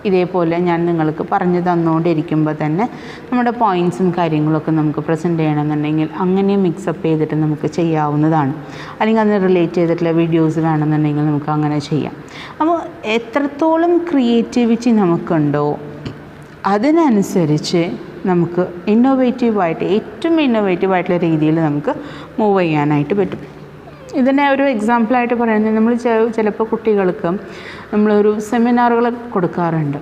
ഇതേപോലെ ഞാൻ നിങ്ങൾക്ക് പറഞ്ഞു തന്നുകൊണ്ടിരിക്കുമ്പോൾ തന്നെ നമ്മുടെ പോയിൻറ്റ്സും കാര്യങ്ങളൊക്കെ നമുക്ക് പ്രസൻറ്റ് ചെയ്യണമെന്നുണ്ടെങ്കിൽ അങ്ങനെ മിക്സപ്പ് ചെയ്തിട്ട് നമുക്ക് ചെയ്യാവുന്നതാണ്. അല്ലെങ്കിൽ അതിന് റിലേറ്റ് ചെയ്തിട്ടുള്ള വീഡിയോസ് വേണമെന്നുണ്ടെങ്കിൽ നമുക്ക് അങ്ങനെ ചെയ്യാം. അപ്പോൾ എത്രത്തോളം ക്രിയേറ്റിവിറ്റി നമുക്കുണ്ടോ അതിനനുസരിച്ച് നമുക്ക് ഇന്നോവേറ്റീവായിട്ട്, ഏറ്റവും ഇന്നോവേറ്റീവായിട്ടുള്ള രീതിയിൽ നമുക്ക് മൂവ് ചെയ്യാനായിട്ട് പറ്റും. ഇതിനെ ഒരു എക്സാമ്പിളായിട്ട് പറയുന്നത്, നമ്മൾ ചിലപ്പോൾ കുട്ടികൾക്ക് നമ്മളൊരു സെമിനാറുകൾ കൊടുക്കാറുണ്ട്.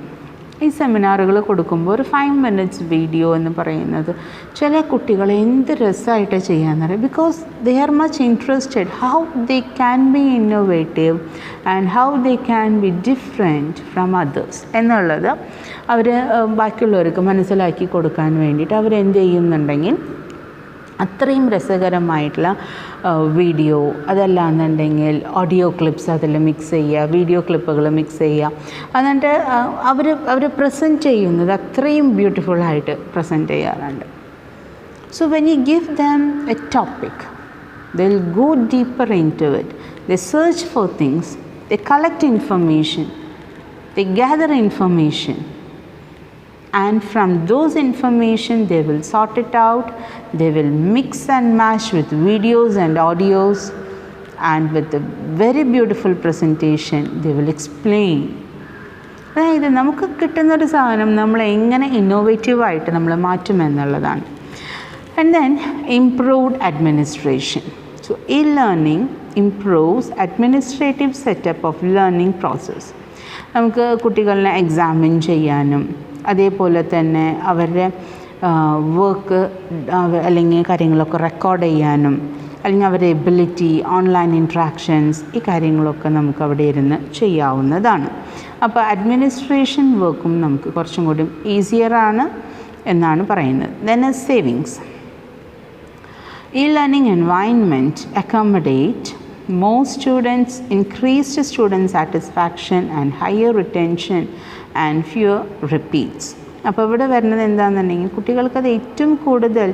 ഈ സെമിനാറുകൾ കൊടുക്കുമ്പോൾ ഒരു 5 minutes വീഡിയോ എന്ന് പറയുന്നത് ചില കുട്ടികൾ എന്ത് രസമായിട്ട് ചെയ്യാമെന്നറിയാം. Because they are much interested how they can be innovative and how they can be different from others എന്നുള്ളത് അവർ ബാക്കിയുള്ളവർക്ക് മനസ്സിലാക്കി കൊടുക്കാൻ വേണ്ടിയിട്ട് അവരെന്ത് ചെയ്യുന്നുണ്ടെങ്കിൽ അത്രയും രസകരമായിട്ടുള്ള വീഡിയോ, അതല്ലാന്നുണ്ടെങ്കിൽ ഓഡിയോ ക്ലിപ്സ് അതിൽ മിക്സ് ചെയ്യുക, വീഡിയോ ക്ലിപ്പുകൾ മിക്സ് ചെയ്യുക. എന്നിട്ട് അവർ പ്രസൻറ്റ് ചെയ്യുന്നത് അത്രയും ബ്യൂട്ടിഫുള്ളായിട്ട് പ്രസൻറ്റ് ചെയ്യാറുണ്ട്. So when you give them a topic, they will go deeper into it. They search for things, they collect information, they gather information. And from those information they will sort it out, they will mix and match with videos and audios, and with a very beautiful presentation they will explain. അതായത് നമുക്ക് കിട്ടുന്നൊരു സാധനം നമ്മൾ എങ്ങനെ ഇന്നോവേറ്റീവായിട്ട് നമ്മൾ മാറ്റുമെന്നുള്ളതാണ്. And then improved administration. So ഈ learning improves administrative setup of learning process. നമുക്ക് കുട്ടികളെ എക്സാമിൻ ചെയ്യാനും അതേപോലെ തന്നെ അവരുടെ വർക്ക് അല്ലെങ്കിൽ കാര്യങ്ങളൊക്കെ റെക്കോർഡ് ചെയ്യാനും, അല്ലെങ്കിൽ അവരുടെ എബിലിറ്റി, ഓൺലൈൻ ഇൻട്രാക്ഷൻസ്, ഈ കാര്യങ്ങളൊക്കെ നമുക്ക് അവിടെ ഇരുന്ന് ചെയ്യാവുന്നതാണ്. അപ്പോൾ അഡ്മിനിസ്ട്രേഷൻ വർക്കും നമുക്ക് കുറച്ചും കൂടി ഈസിയറാണ് എന്നാണ് പറയുന്നത്. Then savings. E-learning environment accommodate more students, increased student satisfaction and higher retention and fewer repeats. അപ്പോൾ ഇവിടെ വരുന്നത് എന്താണെന്നുണ്ടെങ്കിൽ കുട്ടികൾക്കത് ഏറ്റവും കൂടുതൽ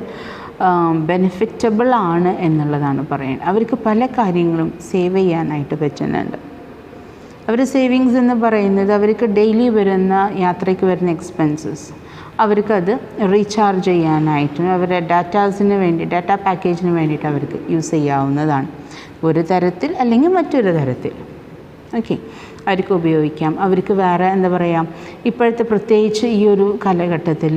ബെനിഫിറ്റബിൾ ആണ് എന്നുള്ളതാണ് പറയുന്നത്. അവർക്ക് പല കാര്യങ്ങളും സേവ് ചെയ്യാനായിട്ട് പറ്റുന്നുണ്ട്. അവർ സേവിങ്സ് എന്ന് പറയുന്നത് അവർക്ക് ഡെയിലി വരുന്ന യാത്രയ്ക്ക് വരുന്ന എക്സ്പെൻസസ് അവർക്കത് റീചാർജ് ചെയ്യാനായിട്ടും അവരുടെ ഡാറ്റാ പാക്കേജിന് വേണ്ടിയിട്ട് അവർക്ക് യൂസ് ചെയ്യാവുന്നതാണ്. ഒരു തരത്തിൽ അല്ലെങ്കിൽ മറ്റൊരു തരത്തിൽ ഓക്കെ അവർക്ക് ഉപയോഗിക്കാം. അവർക്ക് വേറെ എന്താ പറയുക, ഇപ്പോഴത്തെ പ്രത്യേകിച്ച് ഈ ഒരു കാലഘട്ടത്തിൽ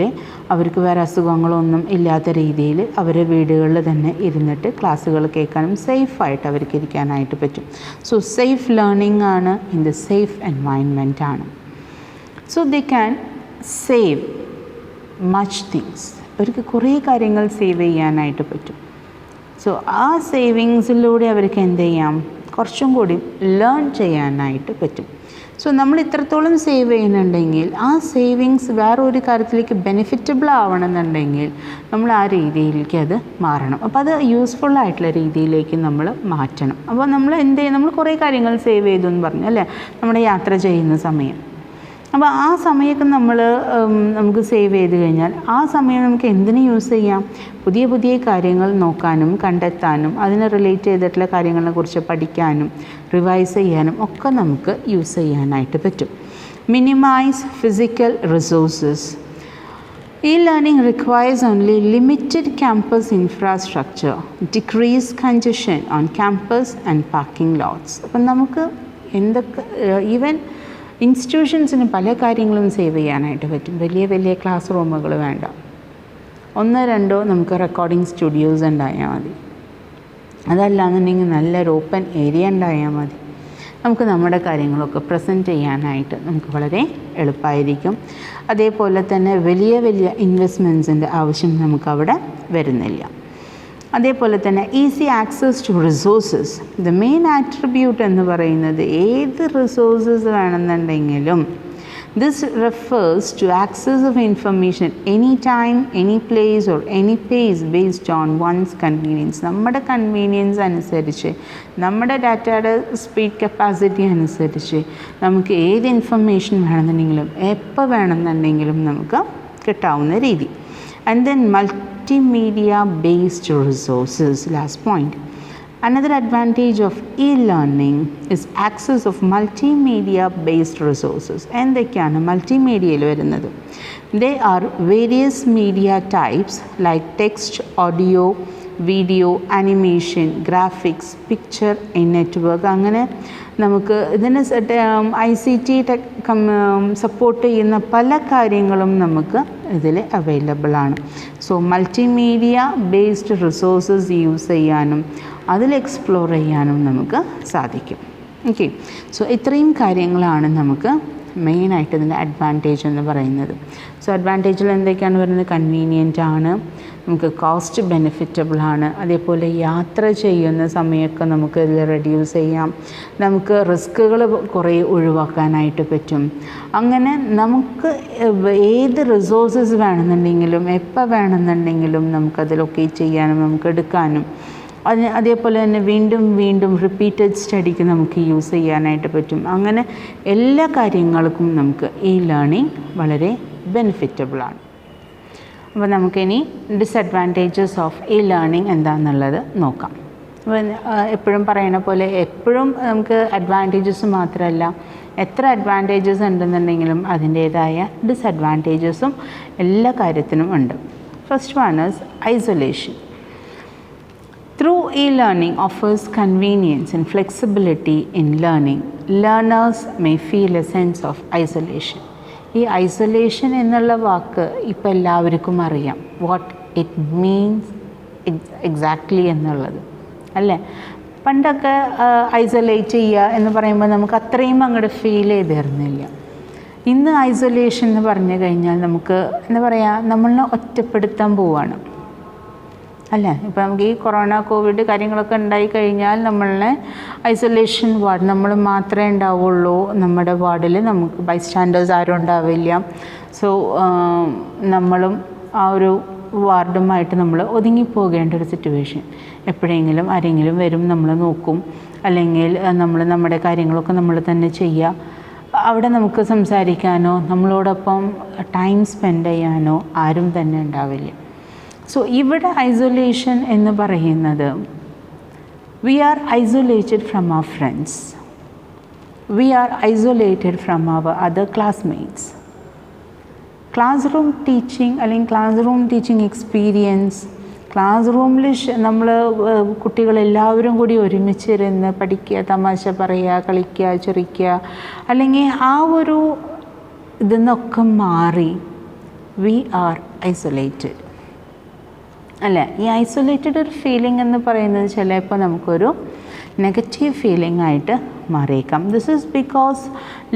അവർക്ക് വേറെ അസുഖങ്ങളൊന്നും ഇല്ലാത്ത രീതിയിൽ അവരെ വീടുകളിൽ തന്നെ ഇരുന്നിട്ട് ക്ലാസ്സുകൾ കേൾക്കാനും സേഫായിട്ട് അവർക്ക് ഇരിക്കാനായിട്ട് പറ്റും. സോ സേഫ് ലേണിംഗ് ആണ്, ഇൻ ദ സേഫ് എൻവയൺമെൻ്റ് ആണ്. So they can save much things. അവർക്ക് കുറേ കാര്യങ്ങൾ സേവ് ചെയ്യാനായിട്ട് പറ്റും. സോ ആ സേവിങ്സിലൂടെ അവർക്ക് എന്ത് ചെയ്യാം, കുറച്ചും കൂടി ലേൺ ചെയ്യാനായിട്ട് പറ്റും. സോ നമ്മൾ ഇത്രത്തോളം സേവ് ചെയ്യുന്നുണ്ടെങ്കിൽ ആ സേവിങ്സ് വേറെ ഒരു കാര്യത്തിലേക്ക് ബെനിഫിറ്റബിൾ ആവണമെന്നുണ്ടെങ്കിൽ നമ്മൾ ആ രീതിയിലേക്ക് അത് മാറണം. അപ്പോൾ അത് യൂസ്ഫുള്ളായിട്ടുള്ള രീതിയിലേക്ക് നമ്മൾ മാറ്റണം. അപ്പോൾ നമ്മൾ എന്ത് ചെയ്യും, നമ്മൾ കുറേ കാര്യങ്ങൾ സേവ് ചെയ്തു എന്ന് പറഞ്ഞു അല്ലേ, നമ്മുടെ യാത്ര ചെയ്യുന്ന സമയം. അപ്പോൾ ആ സമയമൊക്കെ നമുക്ക് സേവ് ചെയ്ത് കഴിഞ്ഞാൽ ആ സമയം നമുക്ക് എന്തിനു യൂസ് ചെയ്യാം, പുതിയ പുതിയ കാര്യങ്ങൾ നോക്കാനും കണ്ടെത്താനും അതിനെ റിലേറ്റ് ചെയ്തിട്ടുള്ള കാര്യങ്ങളെ കുറിച്ച് പഠിക്കാനും റിവൈസ് ചെയ്യാനും ഒക്കെ നമുക്ക് യൂസ് ചെയ്യാനായിട്ട് പറ്റും. Minimise physical resources. E-learning requires only limited campus infrastructure, decrease congestion on campus and parking lots. അപ്പം നമുക്ക് എന്തൊക്കെ ഈവൻ ഇൻസ്റ്റിറ്റ്യൂഷൻസിന് പല കാര്യങ്ങളും സേവ് ചെയ്യാനായിട്ട് പറ്റും. വലിയ വലിയ ക്ലാസ് റൂമുകൾ വേണ്ട, 1-2 നമുക്ക് റെക്കോർഡിംഗ് സ്റ്റുഡിയോസ് ഉണ്ടായാൽ മതി. അതല്ലാന്നുണ്ടെങ്കിൽ നല്ലൊരു ഓപ്പൺ ഏരിയ ഉണ്ടായാൽ മതി. നമുക്ക് നമ്മുടെ കാര്യങ്ങളൊക്കെ പ്രസൻറ്റ് ചെയ്യാനായിട്ട് നമുക്ക് വളരെ എളുപ്പമായിരിക്കും. അതേപോലെ തന്നെ വലിയ വലിയ ഇൻവെസ്റ്റ്മെൻറ്റ്സിൻ്റെ ആവശ്യം നമുക്കവിടെ വരുന്നില്ല. അതേപോലെ തന്നെ easy access to resources. The main attribute എന്ന് പറയുന്നത് ഏത് റിസോഴ്സസ് വേണമെന്നുണ്ടെങ്കിലും this refers to access of information any time, any place or any pace based on one's convenience. നമ്മുടെ കൺവീനിയൻസ് അനുസരിച്ച്, നമ്മുടെ ഡാറ്റയുടെ സ്പീഡ് കപ്പാസിറ്റി അനുസരിച്ച് നമുക്ക് ഏത് ഇൻഫർമേഷൻ വേണമെന്നുണ്ടെങ്കിലും എപ്പോൾ വേണമെന്നുണ്ടെങ്കിലും നമുക്ക് കിട്ടാവുന്ന രീതി. And then multimedia based resources, last point. Another advantage of e-learning is access of multimedia based resources. എന്തൊക്കെയാണ് മൾട്ടിമീഡിയയിൽ വരുന്നത്? They are various media types like text, audio, video, animation, graphics, picture in network. അങ്ങനെ നമുക്ക് ഇതിന് ICT support ചെയ്യുന്ന പല കാര്യങ്ങളും നമുക്ക് ഇതിൽ അവൈലബിൾ ആണ്. So multimedia based resources use ചെയ്യാനും അതിൽ എക്സ്പ്ലോർ ചെയ്യാനും നമുക്ക് സാധിക്കും. ഓക്കെ, സോ ഇത്രയും കാര്യങ്ങളാണ് നമുക്ക് മെയിനായിട്ട് ഇതിൻ്റെ അഡ്വാൻറ്റേജ് എന്ന് പറയുന്നത്. സോ അഡ്വാൻറ്റേജിൽ എന്തൊക്കെയാണ് വരുന്നത്? കൺവീനിയൻ്റ് ആണ്, നമുക്ക് കോസ്റ്റ് ബെനിഫിറ്റബിളാണ്, അതേപോലെ യാത്ര ചെയ്യുന്ന സമയമൊക്കെ നമുക്ക് ഇതിൽ റെഡ്യൂസ് ചെയ്യാം, നമുക്ക് റിസ്ക്കുകൾ കുറേ ഒഴിവാക്കാനായിട്ട് പറ്റും. അങ്ങനെ നമുക്ക് ഏത് റിസോഴ്സസ് വേണമെന്നുണ്ടെങ്കിലും എപ്പോൾ വേണമെന്നുണ്ടെങ്കിലും നമുക്കത് ലൊക്കേറ്റ് ചെയ്യാനും നമുക്ക് എടുക്കാനും അതേപോലെ തന്നെ വീണ്ടും വീണ്ടും റിപ്പീറ്റഡ് സ്റ്റഡിക്ക് നമുക്ക് യൂസ് ചെയ്യാനായിട്ട് പറ്റും. അങ്ങനെ എല്ലാ കാര്യങ്ങൾക്കും നമുക്ക് ഈ ലേണിംഗ് വളരെ ബെനിഫിറ്റബിളാണ്. അപ്പോൾ നമുക്കിനി ഡിസഡ്വാൻറ്റേജസ് ഓഫ് ഈ ലേണിംഗ് എന്താണെന്നുള്ളത് നോക്കാം. എപ്പോഴും പറയുന്ന പോലെ എപ്പോഴും നമുക്ക് അഡ്വാൻറ്റേജസ് മാത്രമല്ല, എത്ര അഡ്വാൻറ്റേജസ് ഉണ്ടെന്നുണ്ടെങ്കിലും അതിൻ്റേതായ ഡിസഡ്വാൻറ്റേജസും എല്ലാ കാര്യത്തിനും ഉണ്ട്. First one is isolation. Through e-learning offers convenience and flexibility in learning, learners may feel a sense of isolation. ഈ ഐസൊലേഷൻ എന്നുള്ള വാക്ക് ഇപ്പോൾ എല്ലാവർക്കും അറിയാം, വാട്ട് ഇറ്റ് മീൻസ് എക്സാക്ട്ലി എന്നുള്ളത് അല്ലേ. പണ്ടൊക്കെ ഐസൊലേറ്റ് ചെയ്യുക എന്ന് പറയുമ്പോൾ നമുക്ക് അത്രയും അങ്ങോട്ട് ഫീൽ ചെയ്തിരുന്നില്ല. ഇന്ന് ഐസൊലേഷൻ എന്ന് പറഞ്ഞു കഴിഞ്ഞാൽ നമുക്ക് എന്താ പറയുക, നമ്മളെ ഒറ്റപ്പെടുത്താൻ പോവുകയാണ് അല്ലേ. ഇപ്പോൾ നമുക്ക് ഈ കൊറോണ കോവിഡ് കാര്യങ്ങളൊക്കെ ഉണ്ടായി കഴിഞ്ഞാൽ നമ്മളെ ഐസൊലേഷൻ വാർഡ് നമ്മൾ മാത്രമേ ഉണ്ടാവുള്ളൂ. നമ്മുടെ വാർഡിൽ നമുക്ക് ബൈസ്റ്റാൻഡേഴ്സ് ആരും ഉണ്ടാവില്ല. സോ നമ്മളും ആ ഒരു വാർഡുമായിട്ട് നമ്മൾ ഒതുങ്ങിപ്പോകേണ്ട ഒരു സിറ്റുവേഷൻ. എപ്പോഴെങ്കിലും ആരെങ്കിലും വരും, നമ്മൾ നോക്കും, അല്ലെങ്കിൽ നമ്മൾ നമ്മുടെ കാര്യങ്ങളൊക്കെ നമ്മൾ തന്നെ ചെയ്യുക. അവിടെ നമുക്ക് സംസാരിക്കാനോ നമ്മളോടൊപ്പം ടൈം സ്പെൻഡ് ചെയ്യാനോ ആരും തന്നെ ഉണ്ടാവില്ല. സോ ഇവിടെ ഐസൊലേഷൻ എന്ന് പറയുന്നത് we are isolated from our friends, we are isolated from our other classmates. Class room teaching അല്ലെങ്കിൽ class room teaching experience, class റൂമിൽ നമ്മൾ കുട്ടികളെല്ലാവരും കൂടി ഒരുമിച്ചിരുന്ന് പഠിക്കുക, തമാശ പറയുക, കളിക്കുക, ചിരിക്കുക, അല്ലെങ്കിൽ ആ ഒരു ഇതിൽ നിന്നൊക്കെ മാറി വി ആർ ഐസൊലേറ്റഡ് അല്ലേ. ഈ ഐസൊലേറ്റഡ് ഒരു ഫീലിംഗ് എന്ന് പറയുന്നത് ചിലപ്പോൾ നമുക്കൊരു നെഗറ്റീവ് ഫീലിംഗ് ആയിട്ട് മാറിയേക്കാം. This is because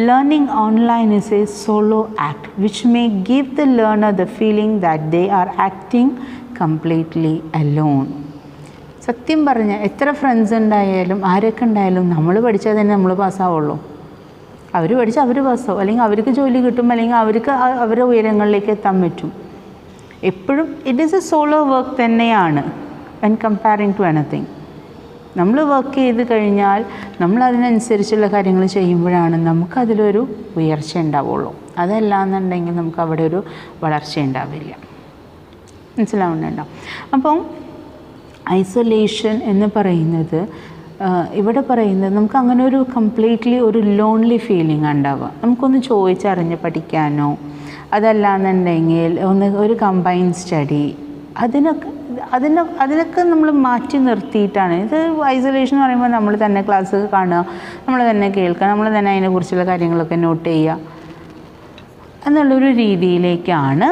learning online is A solo act which may give the learner the feeling that they are acting completely alone. So സത്യം പറഞ്ഞാൽ എത്ര ഫ്രണ്ട്സ് ഉണ്ടായാലും ആരൊക്കെ ഉണ്ടായാലും നമ്മൾ പഠിച്ചാൽ തന്നെ നമ്മൾ പാസ്സാവുള്ളൂ. അവർ പഠിച്ചാൽ അവർ പാസ്സാവും, അല്ലെങ്കിൽ അവർക്ക് ജോലി കിട്ടും, അല്ലെങ്കിൽ അവർക്ക് അവരുടെ ഉയരങ്ങളിലേക്ക് എത്താൻ പറ്റും. എപ്പോഴും it is A solo work തന്നെയാണ് വെൻ കമ്പയറിങ് ടു എനിത്തിങ്. നമ്മൾ വർക്ക് ചെയ്ത് കഴിഞ്ഞാൽ നമ്മൾ അതിനനുസരിച്ചുള്ള കാര്യങ്ങൾ ചെയ്യുമ്പോഴാണ് നമുക്കതിലൊരു ഉയർച്ച ഉണ്ടാവുള്ളൂ. അതല്ല എന്നുണ്ടെങ്കിൽ നമുക്ക് അവിടെ ഒരു വളർച്ച ഉണ്ടാവില്ല. മനസ്സിലാവുന്നുണ്ടോ? അപ്പം ഐസൊലേഷൻ എന്ന് പറയുന്നത് ഇവിടെ പറയുന്നത് നമുക്ക് അങ്ങനെ ഒരു കംപ്ലീറ്റ്ലി ഒരു ലോൺലി ഫീലിംഗ് ഉണ്ടാവുക. നമുക്കൊന്ന് ചോദിച്ചറിഞ്ഞ് പഠിക്കാനോ അതല്ലാന്നുണ്ടെങ്കിൽ ഒരു കമ്പൈൻ സ്റ്റഡി അതിനൊക്കെ നമ്മൾ മാറ്റി നിർത്തിയിട്ടാണ്. ഇത് ഐസൊലേഷൻ എന്ന് പറയുമ്പോൾ നമ്മൾ തന്നെ ക്ലാസ് കാണുക, നമ്മൾ തന്നെ കേൾക്കുക, നമ്മൾ തന്നെ അതിനെക്കുറിച്ചുള്ള കാര്യങ്ങളൊക്കെ നോട്ട് ചെയ്യുക എന്നുള്ളൊരു രീതിയിലേക്കാണ്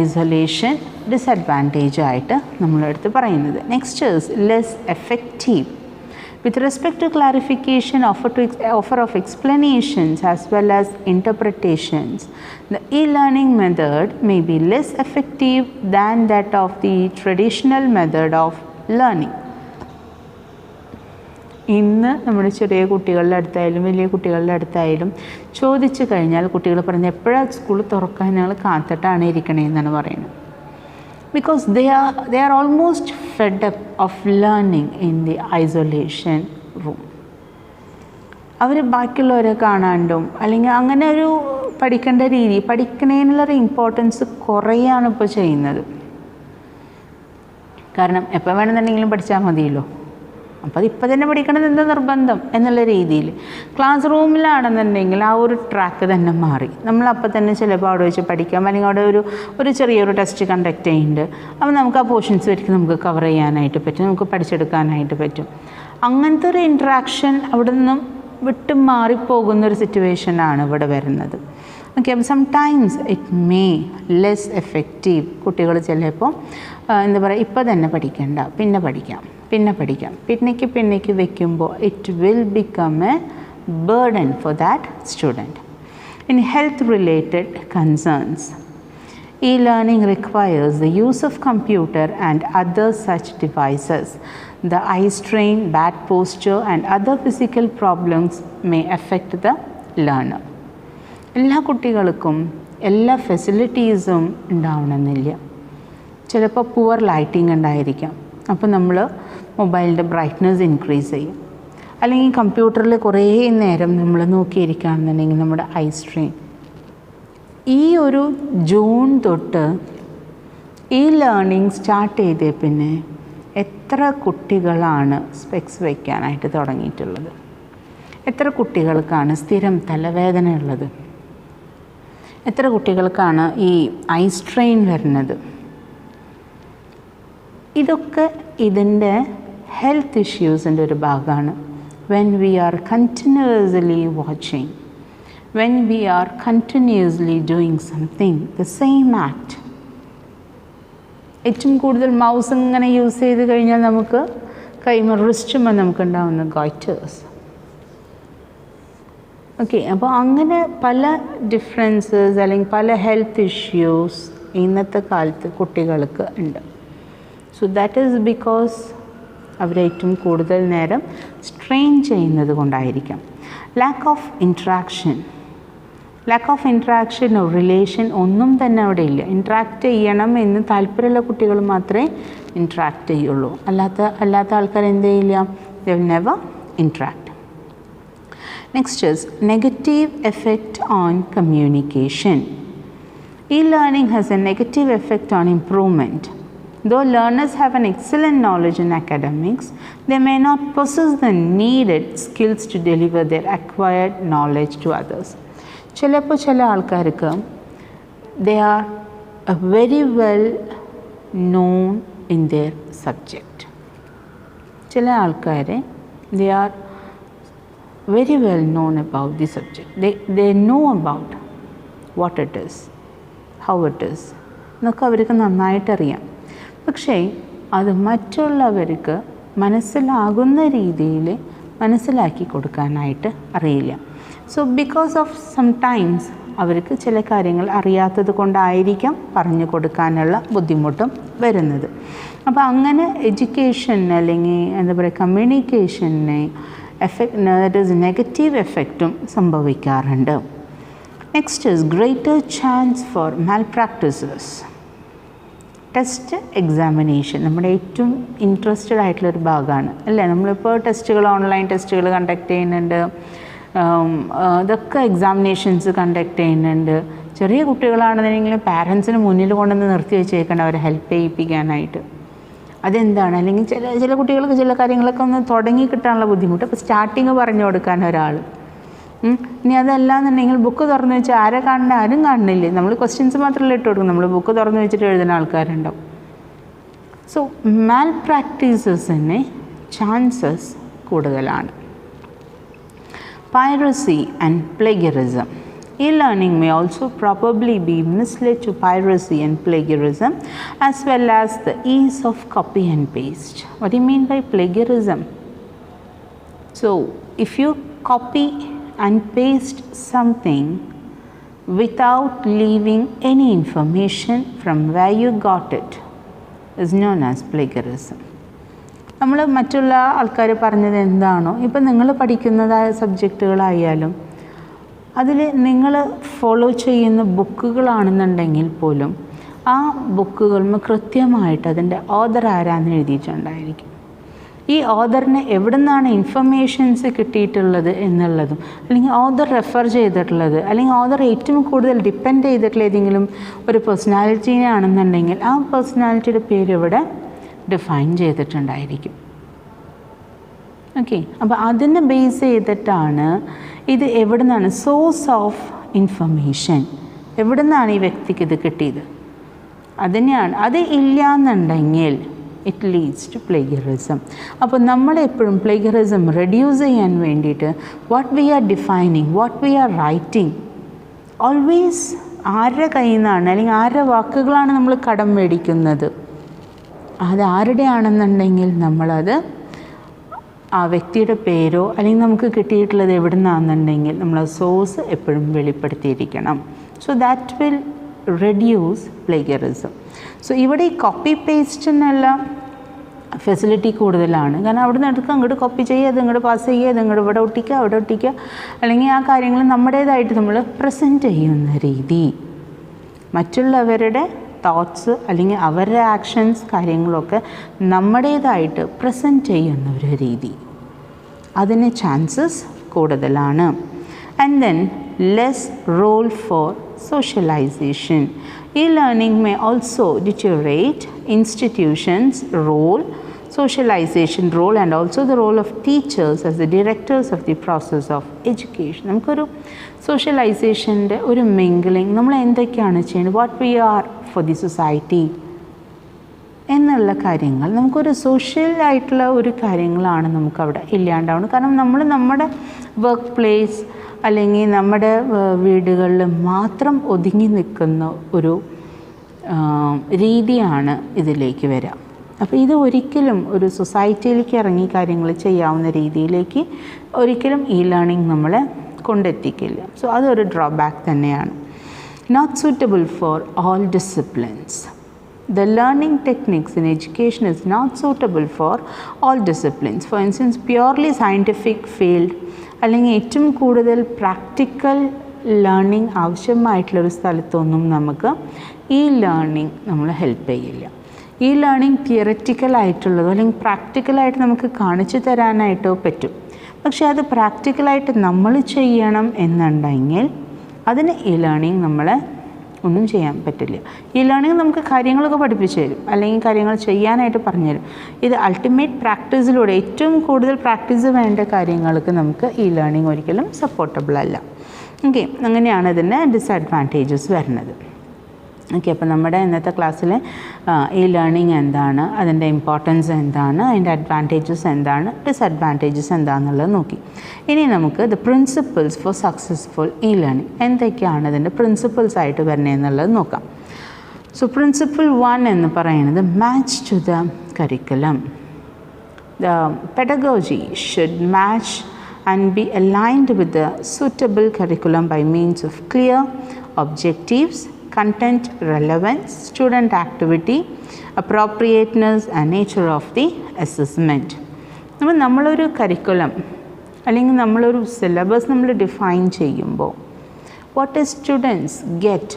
ഐസൊലേഷൻ ഡിസഡ്വാൻറ്റേജ് ആയിട്ട് നമ്മളെടുത്ത് പറയുന്നത്. Next is less effective. With respect to clarification, offer of explanations as well as interpretations, the e-learning method may be less effective than that of the traditional method of learning. ഇന്ന് നമ്മുടെ ചെറിയ കുട്ടികളുടെ അടുത്തായാലും വലിയ കുട്ടികളുടെ അടുത്തായാലും ചോദിച്ചു കഴിഞ്ഞാൽ കുട്ടികൾ പറയുന്നത് എപ്പോഴാണ് സ്കൂൾ തുറക്കാൻ ഞങ്ങൾ കാത്തിട്ടാണ് ഇരിക്കണേന്നാണ് പറയുന്നത്. Because they are almost fed up of learning in the isolation room. അവർ ബാക്കിയുള്ളവരെ കാണാണ്ടും അല്ലെങ്കിൽ അങ്ങനെ ഒരു പഠിക്കേണ്ട രീതി പഠിക്കണേനുള്ളൊരു ഇമ്പോർട്ടൻസ് കുറേയാണ് ഇപ്പോൾ ചെയ്യുന്നത്. കാരണം എപ്പോൾ വേണമെന്നുണ്ടെങ്കിലും പഠിച്ചാൽ മതിയല്ലോ, അപ്പോൾ അതിപ്പോൾ തന്നെ പഠിക്കണത് എന്താ നിർബന്ധം എന്നുള്ള രീതിയിൽ. ക്ലാസ് റൂമിലാണെന്നുണ്ടെങ്കിൽ ആ ഒരു ട്രാക്ക് തന്നെ മാറി. നമ്മളപ്പോൾ തന്നെ ചിലപ്പോൾ അവിടെ വെച്ച് പഠിക്കാം, അല്ലെങ്കിൽ അവിടെ ഒരു ചെറിയൊരു ടെസ്റ്റ് കണ്ടക്ട് ചെയ്യുന്നുണ്ട്. അപ്പോൾ നമുക്ക് ആ പോർഷൻസ് വരയ്ക്കും നമുക്ക് കവർ ചെയ്യാനായിട്ട് പറ്റും, നമുക്ക് പഠിച്ചെടുക്കാനായിട്ട് പറ്റും. അങ്ങനത്തെ ഒരു ഇൻട്രാക്ഷൻ അവിടെ നിന്നും വിട്ട് മാറിപ്പോകുന്നൊരു സിറ്റുവേഷനാണ് ഇവിടെ വരുന്നത്. ഓക്കെ, അപ്പം sometimes it may less effective. കുട്ടികൾ ചിലപ്പോൾ എന്താ പറയുക, ഇപ്പോൾ തന്നെ പഠിക്കണ്ട, പിന്നെ പഠിക്കാം, പിന്നേക്ക് വെക്കുമ്പോൾ it will become A burden for that student. In health related concerns, e-learning requires the use of computer and other such devices. The eye strain, bad posture and other physical problems may affect the learner. എല്ലാ കുട്ടികൾക്കും എല്ലാ ഫെസിലിറ്റീസും ഉണ്ടാവണമെന്നില്ല. ചിലപ്പോൾ poor lighting ഉണ്ടായിരിക്കാം, അപ്പോൾ നമ്മൾ മൊബൈലിൻ്റെ ബ്രൈറ്റ്നസ് ഇൻക്രീസ് ചെയ്യും. അല്ലെങ്കിൽ കമ്പ്യൂട്ടറിൽ കുറേ നേരം നമ്മൾ നോക്കിയിരിക്കുകയാണെന്നുണ്ടെങ്കിൽ നമ്മുടെ ഐ സ്ട്രെയിൻ. ഈ ഒരു ജൂൺ തൊട്ട് ഈ ലേണിംഗ് സ്റ്റാർട്ട് ചെയ്തേ പിന്നെ എത്ര കുട്ടികളാണ് സ്പെക്സ് വയ്ക്കാനായിട്ട് തുടങ്ങിയിട്ടുള്ളത്? എത്ര കുട്ടികൾക്കാണ് സ്ഥിരം തലവേദന ഉള്ളത്? എത്ര കുട്ടികൾക്കാണ് ഈ ഐ സ്ട്രെയിൻ വരുന്നത്? ഇതൊക്കെ ഇതിൻ്റെ ഹെൽത്ത് ഇഷ്യൂസിൻ്റെ ഒരു ഭാഗമാണ്. When we are continuously watching, when we are continuously doing something, the same act. ഏറ്റവും കൂടുതൽ മൗസ് ഇങ്ങനെ യൂസ് ചെയ്ത് കഴിഞ്ഞാൽ നമുക്ക് കൈമ റിസ്റ്റുമ്പോൾ നമുക്കുണ്ടാവുന്ന ഗോയിറ്റേഴ്സ്. ഓക്കെ, അപ്പോൾ അങ്ങനെ പല ഡിഫറൻസസ് അല്ലെങ്കിൽ പല ഹെൽത്ത് ഇഷ്യൂസ് ഇന്നത്തെ കാലത്ത് കുട്ടികൾക്ക് ഉണ്ട്. സോ ദാറ്റ് ഈസ് ബിക്കോസ് അവരേറ്റവും കൂടുതൽ നേരം സ്ട്രെയിൻ ചെയ്യുന്നത് കൊണ്ടായിരിക്കാം. ലാക്ക് ഓഫ് ഇൻട്രാക്ഷനോ റിലേഷൻ ഒന്നും തന്നെ അവിടെ ഇല്ല. ഇൻട്രാക്ട് ചെയ്യണം എന്ന് താല്പര്യമുള്ള കുട്ടികൾ മാത്രമേ ഇൻട്രാക്ട് ചെയ്യുള്ളൂ. അല്ലാത്ത ആൾക്കാർ എന്ത് ചെയ്യില്ല? They will never interact. Next is negative effect on communication. E-learning has a negative effect on improvement. Though learners have an excellent knowledge in academics, they may not possess the needed skills to deliver their acquired knowledge to others. ചിലപ്പോൾ ചില ആൾക്കാർക്ക് they are very well known in their subject. ചില ആൾക്കാർ they are very well known about the subject. They know about what it is, how it is എന്നൊക്കെ അവർക്ക് നന്നായിട്ടറിയാം. പക്ഷേ അത് മറ്റുള്ളവർക്ക് മനസ്സിലാകുന്ന രീതിയിൽ മനസ്സിലാക്കി കൊടുക്കാനായിട്ട് അറിയില്ല. സോ ബിക്കോസ് ഓഫ് സംടൈംസ് അവർക്ക് ചില കാര്യങ്ങൾ അറിയാത്തത് കൊണ്ടായിരിക്കാം പറഞ്ഞു കൊടുക്കാനുള്ള ബുദ്ധിമുട്ടും വരുന്നത്. അപ്പോൾ അങ്ങനെ എഡ്യൂക്കേഷൻ അല്ലെങ്കിൽ എന്താ പറയുക കമ്മ്യൂണിക്കേഷനെ ദാറ്റ് ഈസ് നെഗറ്റീവ് എഫക്റ്റും സംഭവിക്കാറുണ്ട്. Next is greater chance for Mal practices. Test examination നമ്മുടെ ഏറ്റവും ഇൻട്രസ്റ്റഡ് ആയിട്ടുള്ളൊരു ഭാഗമാണ് അല്ലേ. നമ്മളിപ്പോൾ ടെസ്റ്റുകൾ ഓൺലൈൻ ടെസ്റ്റുകൾ കണ്ടക്ട് ചെയ്യുന്നുണ്ട്, ഇതൊക്കെ എക്സാമിനേഷൻസ് കണ്ടക്ട് ചെയ്യുന്നുണ്ട്. ചെറിയ കുട്ടികളാണെന്നുണ്ടെങ്കിലും പാരൻസിന് മുന്നിൽ കൊണ്ടുവന്ന് നിർത്തി വെച്ചേക്കണം അവരെ ഹെൽപ്പ് ചെയ്യിപ്പിക്കാനായിട്ട്. അതെന്താണ്, അല്ലെങ്കിൽ ചില കുട്ടികൾക്ക് ചില കാര്യങ്ങളൊക്കെ ഒന്ന് തുടങ്ങി കിട്ടാനുള്ള ബുദ്ധിമുട്ട്. അപ്പോൾ സ്റ്റാർട്ടിങ് പറഞ്ഞു കൊടുക്കാൻ ഒരാൾ. ഇനി അതല്ലാന്നുണ്ടെങ്കിൽ ബുക്ക് തുറന്ന് വെച്ചാൽ ആരെ കാണണ്ട, ആരും കാണുന്നില്ലേ. നമ്മൾ ക്വസ്റ്റ്യൻസ് മാത്രമല്ല ഇട്ട് കൊടുക്കും, നമ്മൾ ബുക്ക് തുറന്ന് വെച്ചിട്ട് എഴുതുന്ന ആൾക്കാരുണ്ടാവും. സോ മാൽ പ്രാക്ടീസസിന് ചാൻസസ് കൂടുതലാണ്. Piracy and plagiarism. E-learning may also probably be misled to piracy and plagiarism as well as the ease of copy and paste. What do you mean by plagiarism? So, if you copy and paste something without leaving any information from where you got it is known as plagiarism. നമ്മൾ മറ്റുള്ള ആൾക്കാർ പറഞ്ഞത് എന്താണോ, ഇപ്പം നിങ്ങൾ പഠിക്കുന്നതായ സബ്ജക്റ്റുകളായാലും അതിൽ നിങ്ങൾ follow ചെയ്യുന്ന ബുക്കുകളാണെന്നുണ്ടെങ്കിൽ പോലും ആ ബുക്കുകളിൽ കൃത്യമായിട്ട് അതിൻ്റെ ഓഥർ ആരാന്ന് എഴുതിയിട്ടുണ്ടായിരിക്കും. ഈ ഓഥറിന് എവിടെ നിന്നാണ് ഇൻഫർമേഷൻസ് കിട്ടിയിട്ടുള്ളത് എന്നുള്ളതും, അല്ലെങ്കിൽ ഓഥർ റെഫർ ചെയ്തിട്ടുള്ളത്, അല്ലെങ്കിൽ ഓഥർ ഏറ്റവും കൂടുതൽ ഡിപ്പെൻഡ് ചെയ്തിട്ടുള്ള ഏതെങ്കിലും ഒരു പേഴ്സണാലിറ്റീനെ ആണെന്നുണ്ടെങ്കിൽ ആ പേഴ്സണാലിറ്റിയുടെ പേര് ഇവിടെ ഡിഫൈൻ ചെയ്തിട്ടുണ്ടായിരിക്കും. ഓക്കെ, അപ്പോൾ അതിനെ ബേസ് ചെയ്തിട്ടാണ് ഇത് എവിടെ നിന്നാണ് സോഴ്സ് ഓഫ് ഇൻഫർമേഷൻ, എവിടെ നിന്നാണ് ഈ വ്യക്തിക്ക് ഇത് കിട്ടിയത്, അതിനെയാണ്. അത് ഇല്ല എന്നുണ്ടെങ്കിൽ ഇറ്റ് ലീഡ്സ് ടു പ്ലേഗറിസം. അപ്പോൾ നമ്മളെപ്പോഴും പ്ലേഗറിസം റെഡ്യൂസ് ചെയ്യാൻ വേണ്ടിയിട്ട് what we R defining, what we are writing, always ആരുടെ കയ്യിൽ നിന്നാണ് അല്ലെങ്കിൽ ആരുടെ വാക്കുകളാണ് നമ്മൾ കടം മേടിക്കുന്നത്, അത് ആരുടെ ആണെന്നുണ്ടെങ്കിൽ നമ്മളത് ആ വ്യക്തിയുടെ പേരോ അല്ലെങ്കിൽ നമുക്ക് കിട്ടിയിട്ടുള്ളത് എവിടെ നിന്നാണെന്നുണ്ടെങ്കിൽ നമ്മൾ സോഴ്സ് എപ്പോഴും വെളിപ്പെടുത്തിയിരിക്കണം. So that will reduce plagiarism. So ഇവിടെ ഈ കോപ്പി പേസ്റ്റിനുള്ള ഫെസിലിറ്റി കൂടുതലാണ്. കാരണം അവിടെ നിന്ന് എടുക്കുക, അങ്ങോട്ട് കോപ്പി ചെയ്യുക, അത് ഇങ്ങോട്ട് പാസ് ചെയ്യുക, അത് ഇങ്ങോട്ട് ഇവിടെ ഒട്ടിക്കുക, അവിടെ ഒട്ടിക്കുക, അല്ലെങ്കിൽ ആ കാര്യങ്ങൾ നമ്മുടേതായിട്ട് നമ്മൾ പ്രസൻറ്റ് ചെയ്യുന്ന രീതി, മറ്റുള്ളവരുടെ തോട്ട്സ് അല്ലെങ്കിൽ അവരുടെ ആക്ഷൻസ് കാര്യങ്ങളൊക്കെ നമ്മുടേതായിട്ട് പ്രസൻറ്റ് ചെയ്യുന്ന ഒരു രീതി, അതിന് ചാൻസസ് കൂടുതലാണ്. And then less role for socialisation. E-learning may also deteriorate institutions' role, socialization role, and also the role of teachers as the directors of the process of education. നമുക്കൊരു സോഷ്യലൈസേഷൻ്റെ ഒരു mingling, നമ്മൾ എന്തൊക്കെയാണ് ചെയ്യുന്നത്, what we are for the society എന്നുള്ള കാര്യങ്ങൾ, നമുക്കൊരു സോഷ്യലായിട്ടുള്ള ഒരു കാര്യങ്ങളാണ് നമുക്കവിടെ ഇല്ലാണ്ടാവുന്നത്. കാരണം നമ്മൾ നമ്മുടെ വർക്ക് പ്ലേസ് അല്ലെങ്കിൽ നമ്മുടെ വീടുകളിൽ മാത്രം ഒതുങ്ങി നിൽക്കുന്ന ഒരു രീതിയാണ് ഇതിലേക്ക് വരിക. അപ്പോൾ ഇത് ഒരിക്കലും ഒരു സൊസൈറ്റിയിലേക്ക് ഇറങ്ങി കാര്യങ്ങൾ ചെയ്യാവുന്ന രീതിയിലേക്ക് ഒരിക്കലും E-learning നമ്മളെ കൊണ്ടെത്തിക്കില്ല. സോ അതൊരു ഡ്രോബാക്ക് തന്നെയാണ്. Not suitable for all disciplines. The learning techniques in education is not suitable for all disciplines. For instance, purely scientific field അല്ലെങ്കിൽ ഏറ്റവും കൂടുതൽ പ്രാക്ടിക്കൽ ലേണിംഗ് ആവശ്യമായിട്ടുള്ളൊരു സ്ഥലത്തൊന്നും നമുക്ക് E-learning നമ്മൾ ഹെൽപ്പ് ചെയ്യില്ല. E-learning തിയററ്റിക്കലായിട്ടുള്ളതോ അല്ലെങ്കിൽ പ്രാക്ടിക്കലായിട്ട് നമുക്ക് കാണിച്ചു തരാനായിട്ടോ പറ്റും. പക്ഷേ അത് പ്രാക്ടിക്കലായിട്ട് നമ്മൾ ചെയ്യണം എന്നുണ്ടെങ്കിൽ അതിന് E-learning നമ്മളെ ഒന്നും ചെയ്യാൻ പറ്റില്ല. E-learning നമുക്ക് കാര്യങ്ങളൊക്കെ പഠിപ്പിച്ചു തരും അല്ലെങ്കിൽ കാര്യങ്ങൾ ചെയ്യാനായിട്ട് പറഞ്ഞു തരും. ഇത് അൾട്ടിമേറ്റ് പ്രാക്ടീസിലൂടെ ഏറ്റവും കൂടുതൽ പ്രാക്ടീസ് വേണ്ട കാര്യങ്ങൾക്ക് നമുക്ക് E-learning ഒരിക്കലും സപ്പോർട്ടബിൾ അല്ല. ഓക്കെ, അങ്ങനെയാണ് ഇതിൻ്റെ ഡിസഡ്വാൻറ്റേജസ് വരുന്നത്. ഓക്കെ, അപ്പോൾ നമ്മുടെ ഇന്നത്തെ ക്ലാസ്സിൽ E-learning എന്താണ്, അതിൻ്റെ ഇമ്പോർട്ടൻസ് എന്താണ്, അതിൻ്റെ അഡ്വാൻറ്റേജസ് എന്താണ്, ഡിസഡ്വാൻറ്റേജസ് എന്താണെന്നുള്ളത് നോക്കി. ഇനി നമുക്ക് the principles four successful E-learning എന്തൊക്കെയാണ് അതിൻ്റെ പ്രിൻസിപ്പിൾസ് ആയിട്ട് വരുന്നതെന്നുള്ളത് നോക്കാം. സോ പ്രിൻസിപ്പിൾ 1 എന്ന് പറയുന്നത് match to the curriculum. The pedagogy should match and be aligned with the suitable curriculum by means of clear objectives, content relevance, student activity, appropriateness and nature of the assessment. അപ്പോൾ നമ്മളൊരു curriculum അല്ലെങ്കിൽ നമ്മളൊരു syllabus നമ്മൾ define ചെയ്യുമ്പോൾ what does students get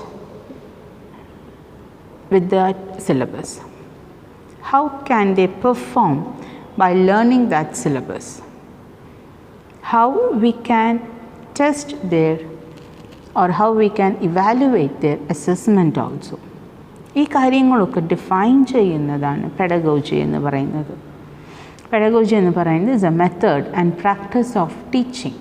with that syllabus? How can they perform by learning that syllabus? How we can test their or how we can evaluate their assessment also. ഈ കാര്യങ്ങളൊക്കെ define ചെയ്യുന്നതാണ് pedagogy എന്ന് പറയുന്നത്. Pedagogy എന്ന് പറയുന്നത് is A method and practice of teaching,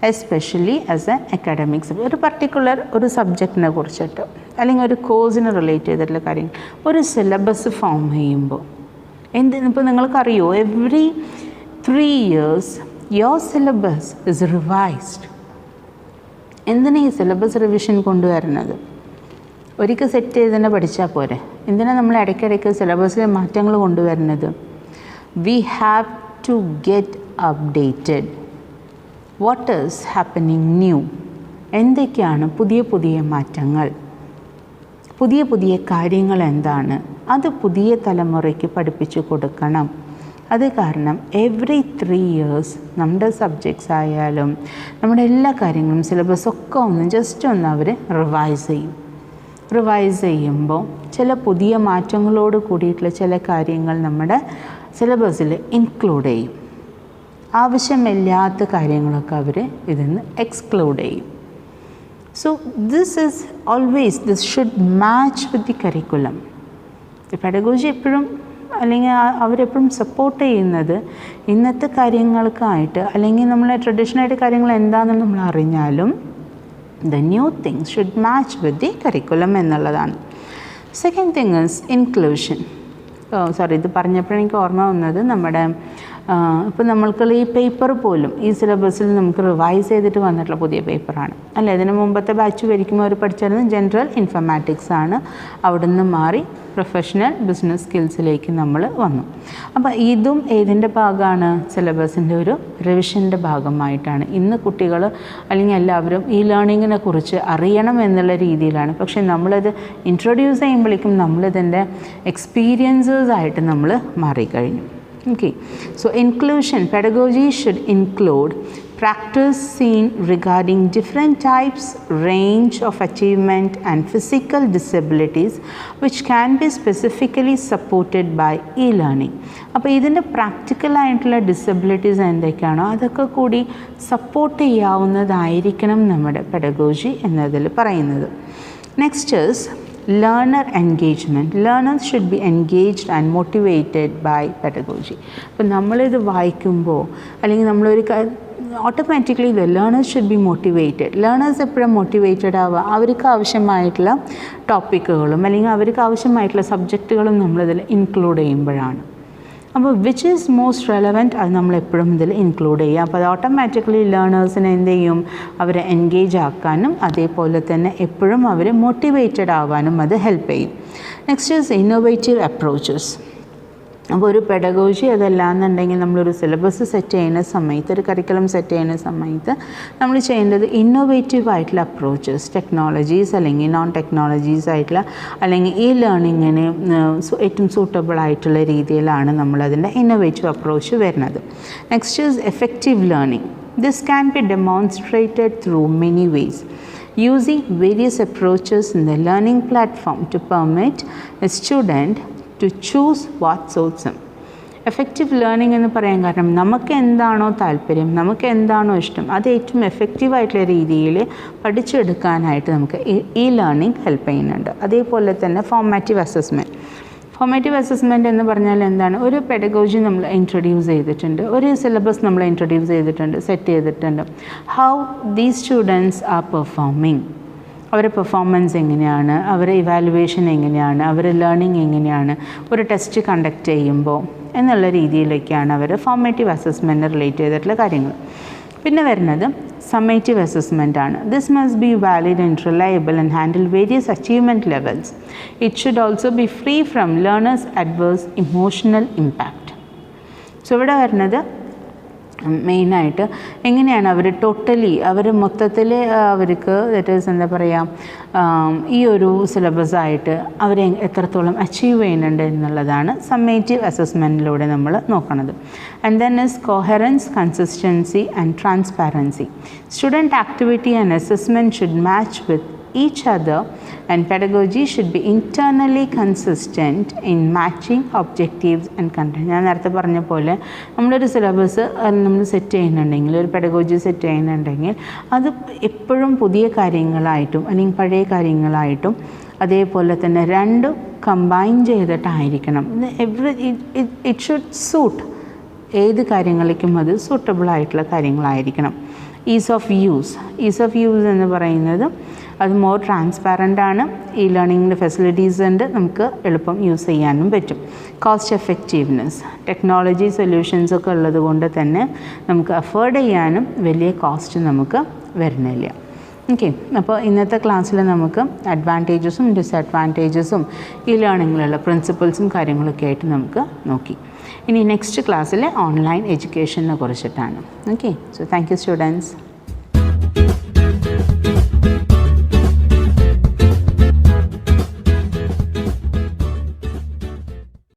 especially as A academics. ഒരു particular ഒരു സബ്ജക്റ്റിനെ കുറിച്ചിട്ട് അല്ലെങ്കിൽ ഒരു കോഴ്സിന് റിലേറ്റ് ചെയ്തിട്ടുള്ള കാര്യങ്ങൾ ഒരു സിലബസ് ഫോം ചെയ്യുമ്പോൾ ഇപ്പോൾ നിങ്ങൾക്കറിയോ, every 3 years your syllabus is revised. എന്തിനാണ് ഈ സിലബസ് റിവിഷൻ കൊണ്ടുവരുന്നത്? ഒരിക്കൽ സെറ്റ് ചെയ്ത് തന്നെ പഠിച്ചാൽ പോരെ. എന്തിനാണ് നമ്മൾ ഇടയ്ക്കിടയ്ക്ക് സിലബസിലെ മാറ്റങ്ങൾ കൊണ്ടുവരുന്നത്? We have to get updated. What is happening new? എന്തൊക്കെയാണ് പുതിയ പുതിയ മാറ്റങ്ങൾ, പുതിയ പുതിയ കാര്യങ്ങൾ എന്താണ്, അത് പുതിയ തലമുറയ്ക്ക് പഠിപ്പിച്ചു കൊടുക്കണം. അത് കാരണം എവറി 3 years നമ്മുടെ സബ്ജക്ട്സ് ആയാലും നമ്മുടെ എല്ലാ കാര്യങ്ങളും സിലബസൊക്കെ ജസ്റ്റ് ഒന്ന് അവർ റിവൈസ് ചെയ്യും. റിവൈസ് ചെയ്യുമ്പോൾ ചില പുതിയ മാറ്റങ്ങളോട് കൂടിയിട്ടുള്ള ചില കാര്യങ്ങൾ നമ്മുടെ സിലബസിൽ ഇൻക്ലൂഡ് ചെയ്യും. ആവശ്യമില്ലാത്ത കാര്യങ്ങളൊക്കെ അവർ ഇതിൽ നിന്ന് എക്സ്ക്ലൂഡ് ചെയ്യും. So this should match with the curriculum. Pedagogy എപ്പോഴും അല്ലെങ്കിൽ അവരെപ്പോഴും സപ്പോർട്ട് ചെയ്യുന്നത് ഇന്നത്തെ കാര്യങ്ങൾക്കായിട്ട് അല്ലെങ്കിൽ നമ്മളെ ട്രഡീഷണലായിട്ട് കാര്യങ്ങൾ എന്താണെന്ന് നമ്മൾ അറിഞ്ഞാലും the new things should match with the curriculum എന്നുള്ളതാണ്. Second thing is inclusion. ഇത് പറഞ്ഞപ്പോഴാണ് എനിക്ക് ഓർമ്മ വന്നത്, നമ്മുടെ ഇപ്പോൾ നമ്മൾക്കുള്ള ഈ പേപ്പർ പോലും ഈ സിലബസിൽ നമുക്ക് റിവൈസ് ചെയ്തിട്ട് വന്നിട്ടുള്ള പുതിയ പേപ്പറാണ് അല്ലേ. ഇതിന് മുമ്പത്തെ ബാച്ച് വരിക്കുമ്പോൾ അവർ പഠിച്ചിരുന്നത് ജനറൽ ഇൻഫർമാറ്റിക്സ് ആണ്. അവിടെ നിന്ന് മാറി പ്രൊഫഷണൽ ബിസിനസ് സ്കിൽസിലേക്ക് നമ്മൾ വന്നു. അപ്പോൾ ഇതും ഏതിൻ്റെ ഭാഗമാണ്? സിലബസിൻ്റെ ഒരു റിവിഷൻ്റെ ഭാഗമായിട്ടാണ്. ഇന്ന് കുട്ടികൾ അല്ലെങ്കിൽ എല്ലാവരും ഈ ലേണിങ്ങിനെ കുറിച്ച് അറിയണം എന്നുള്ള രീതിയിലാണ്. പക്ഷേ നമ്മളത് ഇൻട്രൊഡ്യൂസ് ചെയ്യുമ്പോഴേക്കും നമ്മളിതിൻ്റെ എക്സ്പീരിയൻസേഴ്സ് ആയിട്ട് നമ്മൾ മാറിക്കഴിഞ്ഞു. Okay, so inclusion, pedagogy should include practice seen regarding different types, range of achievement and physical disabilities which can be specifically supported by e-learning. അപ്പോൾ ഇതിൻ്റെ പ്രാക്ടിക്കലായിട്ടുള്ള ഡിസബിലിറ്റീസ് എന്തൊക്കെയാണോ അതൊക്കെ കൂടി സപ്പോർട്ട് ചെയ്യാവുന്നതായിരിക്കണം നമ്മുടെ പെഡഗോജി എന്നതിൽ പറയുന്നത്. Next is learner engagement. Learners should be engaged and motivated by pedagogy. അപ്പോൾ നമ്മളിത് വായിക്കുമ്പോൾ അല്ലെങ്കിൽ നമ്മളൊരു automatically the learners should be motivated. Learners എപ്പോഴും മോട്ടിവേറ്റഡ് ആവുക അവർക്ക് ആവശ്യമായിട്ടുള്ള ടോപ്പിക്കുകളും അല്ലെങ്കിൽ അവർക്ക് ആവശ്യമായിട്ടുള്ള സബ്ജക്റ്റുകളും നമ്മളിതിൽ ഇൻക്ലൂഡ് ചെയ്യുമ്പോഴാണ്. അപ്പോൾ വിച്ച് ഈസ് മോസ്റ്റ് റെലവൻറ്റ് അത് നമ്മളെപ്പോഴും ഇതിൽ ഇൻക്ലൂഡ് ചെയ്യുക. അപ്പോൾ അത് ഓട്ടോമാറ്റിക്കലി ലേണേഴ്സിനെ എന്ത് ചെയ്യും, അവരെ എൻഗേജ് ആക്കാനും അതേപോലെ തന്നെ എപ്പോഴും അവർ മോട്ടിവേറ്റഡ് ആവാനും അത് ഹെൽപ്പ് ചെയ്യും. Next is innovative approaches. അപ്പോൾ ഒരു പെഡഗോജി അതല്ലാന്നുണ്ടെങ്കിൽ നമ്മളൊരു സിലബസ് സെറ്റ് ചെയ്യുന്ന സമയത്ത് ഒരു കരിക്കുലം സെറ്റ് ചെയ്യുന്ന സമയത്ത് നമ്മൾ ചെയ്യേണ്ടത് ഇന്നോവേറ്റീവ് ആയിട്ടുള്ള അപ്രോച്ചസ്, ടെക്നോളജീസ് അല്ലെങ്കിൽ നോൺ ടെക്നോളജീസ് ആയിട്ടുള്ള അല്ലെങ്കിൽ ഈ ലേണിങ്ങിന് ഏറ്റവും സൂട്ടബിൾ ആയിട്ടുള്ള രീതിയിലാണ് നമ്മളതിൻ്റെ ഇന്നോവേറ്റീവ് അപ്രോച്ച് വരുന്നത്. Next is effective learning. This can be demonstrated through many vase using various approaches in the learning platform to permit a student to choose what suits them. Effective learning എന്ന് പറയാൻ കാരണം നമുക്ക് എന്താണോ താല്പര്യം, നമുക്ക് എന്താണോ ഇഷ്ടം, അത് ഏറ്റവും എഫക്റ്റീവായിട്ടുള്ള രീതിയിൽ പഠിച്ചെടുക്കാനായിട്ട് നമുക്ക് ഈ ലേണിംഗ് ഹെൽപ്പ് ചെയ്യുന്നുണ്ട്. അതേപോലെ തന്നെ ഫോർമാറ്റീവ് അസസ്മെൻറ്റ്. ഫോർമാറ്റീവ് അസസ്മെൻറ്റ് എന്ന് പറഞ്ഞാൽ എന്താണ്? ഒരു പെഡഗോജി നമ്മൾ ഇൻട്രൊഡ്യൂസ് ചെയ്തിട്ടുണ്ട്, ഒരു സിലബസ് നമ്മൾ ഇൻട്രൊഡ്യൂസ് ചെയ്തിട്ടുണ്ട്, സെറ്റ് ചെയ്തിട്ടുണ്ട്. How these students are performing, അവരുടെ പെർഫോമൻസ് എങ്ങനെയാണ്, അവരുടെ ഇവാലുവേഷൻ എങ്ങനെയാണ്, അവരുടെ ലേണിംഗ് എങ്ങനെയാണ് ഒരു ടെസ്റ്റ് കണ്ടക്ട് ചെയ്യുമ്പോൾ എന്നുള്ള രീതിയിലേക്കാണ് അവർ ഫോർമാറ്റീവ് അസസ്മെൻറ്റ് റിലേറ്റ് ചെയ്തിട്ടുള്ള കാര്യങ്ങൾ. പിന്നെ വരുന്നത് സമ്മേറ്റീവ് അസസ്മെൻ്റ് ആണ്. This must be valid and reliable and handle various achievement levels. It should also be free from learners adverse emotional impact. So ഇവിടെ വരുന്നത് മെയിനായിട്ട് എങ്ങനെയാണ് അവർ ടോട്ടലി അവർ മൊത്തത്തിൽ അവർക്ക് ദാറ്റ് ഈസ് എന്താ പറയുക ഈ ഒരു സിലബസായിട്ട് അവർ എത്രത്തോളം അച്ചീവ് ചെയ്യുന്നുണ്ട് എന്നുള്ളതാണ് സമ്മേറ്റീവ് അസസ്മെൻറ്റിലൂടെ നമ്മൾ നോക്കുന്നത്. And then is coherence, consistency and transparency. Student activity and assessment should match with each other, and pedagogy should be internally consistent in matching objectives and content. ഞാൻ നേരത്തെ പറഞ്ഞ പോലെ നമ്മളൊരു സിലബസ് നമ്മൾ സെറ്റ് ചെയ്യുന്നുണ്ടെങ്കിൽ, ഒരു പെഡഗോജി സെറ്റ് ചെയ്യുന്നുണ്ടെങ്കിൽ അത് എപ്പോഴും പുതിയ കാര്യങ്ങളായിട്ടും അല്ലെങ്കിൽ പഴയ കാര്യങ്ങളായിട്ടും അതേപോലെ തന്നെ രണ്ടും കമ്പൈൻ ചെയ്തിട്ടായിരിക്കണം. ഇറ്റ് ഷുഡ് സൂട്ട് ഏത് കാര്യങ്ങളിലേക്കും അത് സൂട്ടബിൾ ആയിട്ടുള്ള കാര്യങ്ങളായിരിക്കണം. ഈസ് ഓഫ് യൂസ് എന്ന് പറയുന്നത് അത് മോർ ട്രാൻസ്പാരൻ്റ് ആണ്. ഈ ലേണിങ്ങിൻ്റെ ഫെസിലിറ്റീസ് ഉണ്ട്, നമുക്ക് എളുപ്പം യൂസ് ചെയ്യാനും പറ്റും. കോസ്റ്റ് എഫക്റ്റീവ്നെസ്, ടെക്നോളജി സൊല്യൂഷൻസൊക്കെ ഉള്ളത് കൊണ്ട് തന്നെ നമുക്ക് അഫോർഡ് ചെയ്യാനും വലിയ കോസ്റ്റ് നമുക്ക് വരുന്നില്ല. ഓക്കെ, അപ്പോൾ ഇന്നത്തെ ക്ലാസ്സിൽ നമുക്ക് അഡ്വാൻറ്റേജസും ഡിസഡ്വാൻറ്റേജസും ഈ ലേണിങ്ങിലുള്ള പ്രിൻസിപ്പിൾസും കാര്യങ്ങളൊക്കെ ആയിട്ട് നമുക്ക് നോക്കി. ഇനി നെക്സ്റ്റ് ക്ലാസ്സിൽ ഓൺലൈൻ എഡ്യൂക്കേഷനെ കുറിച്ചിട്ടാണ്. Okay, so thank you students.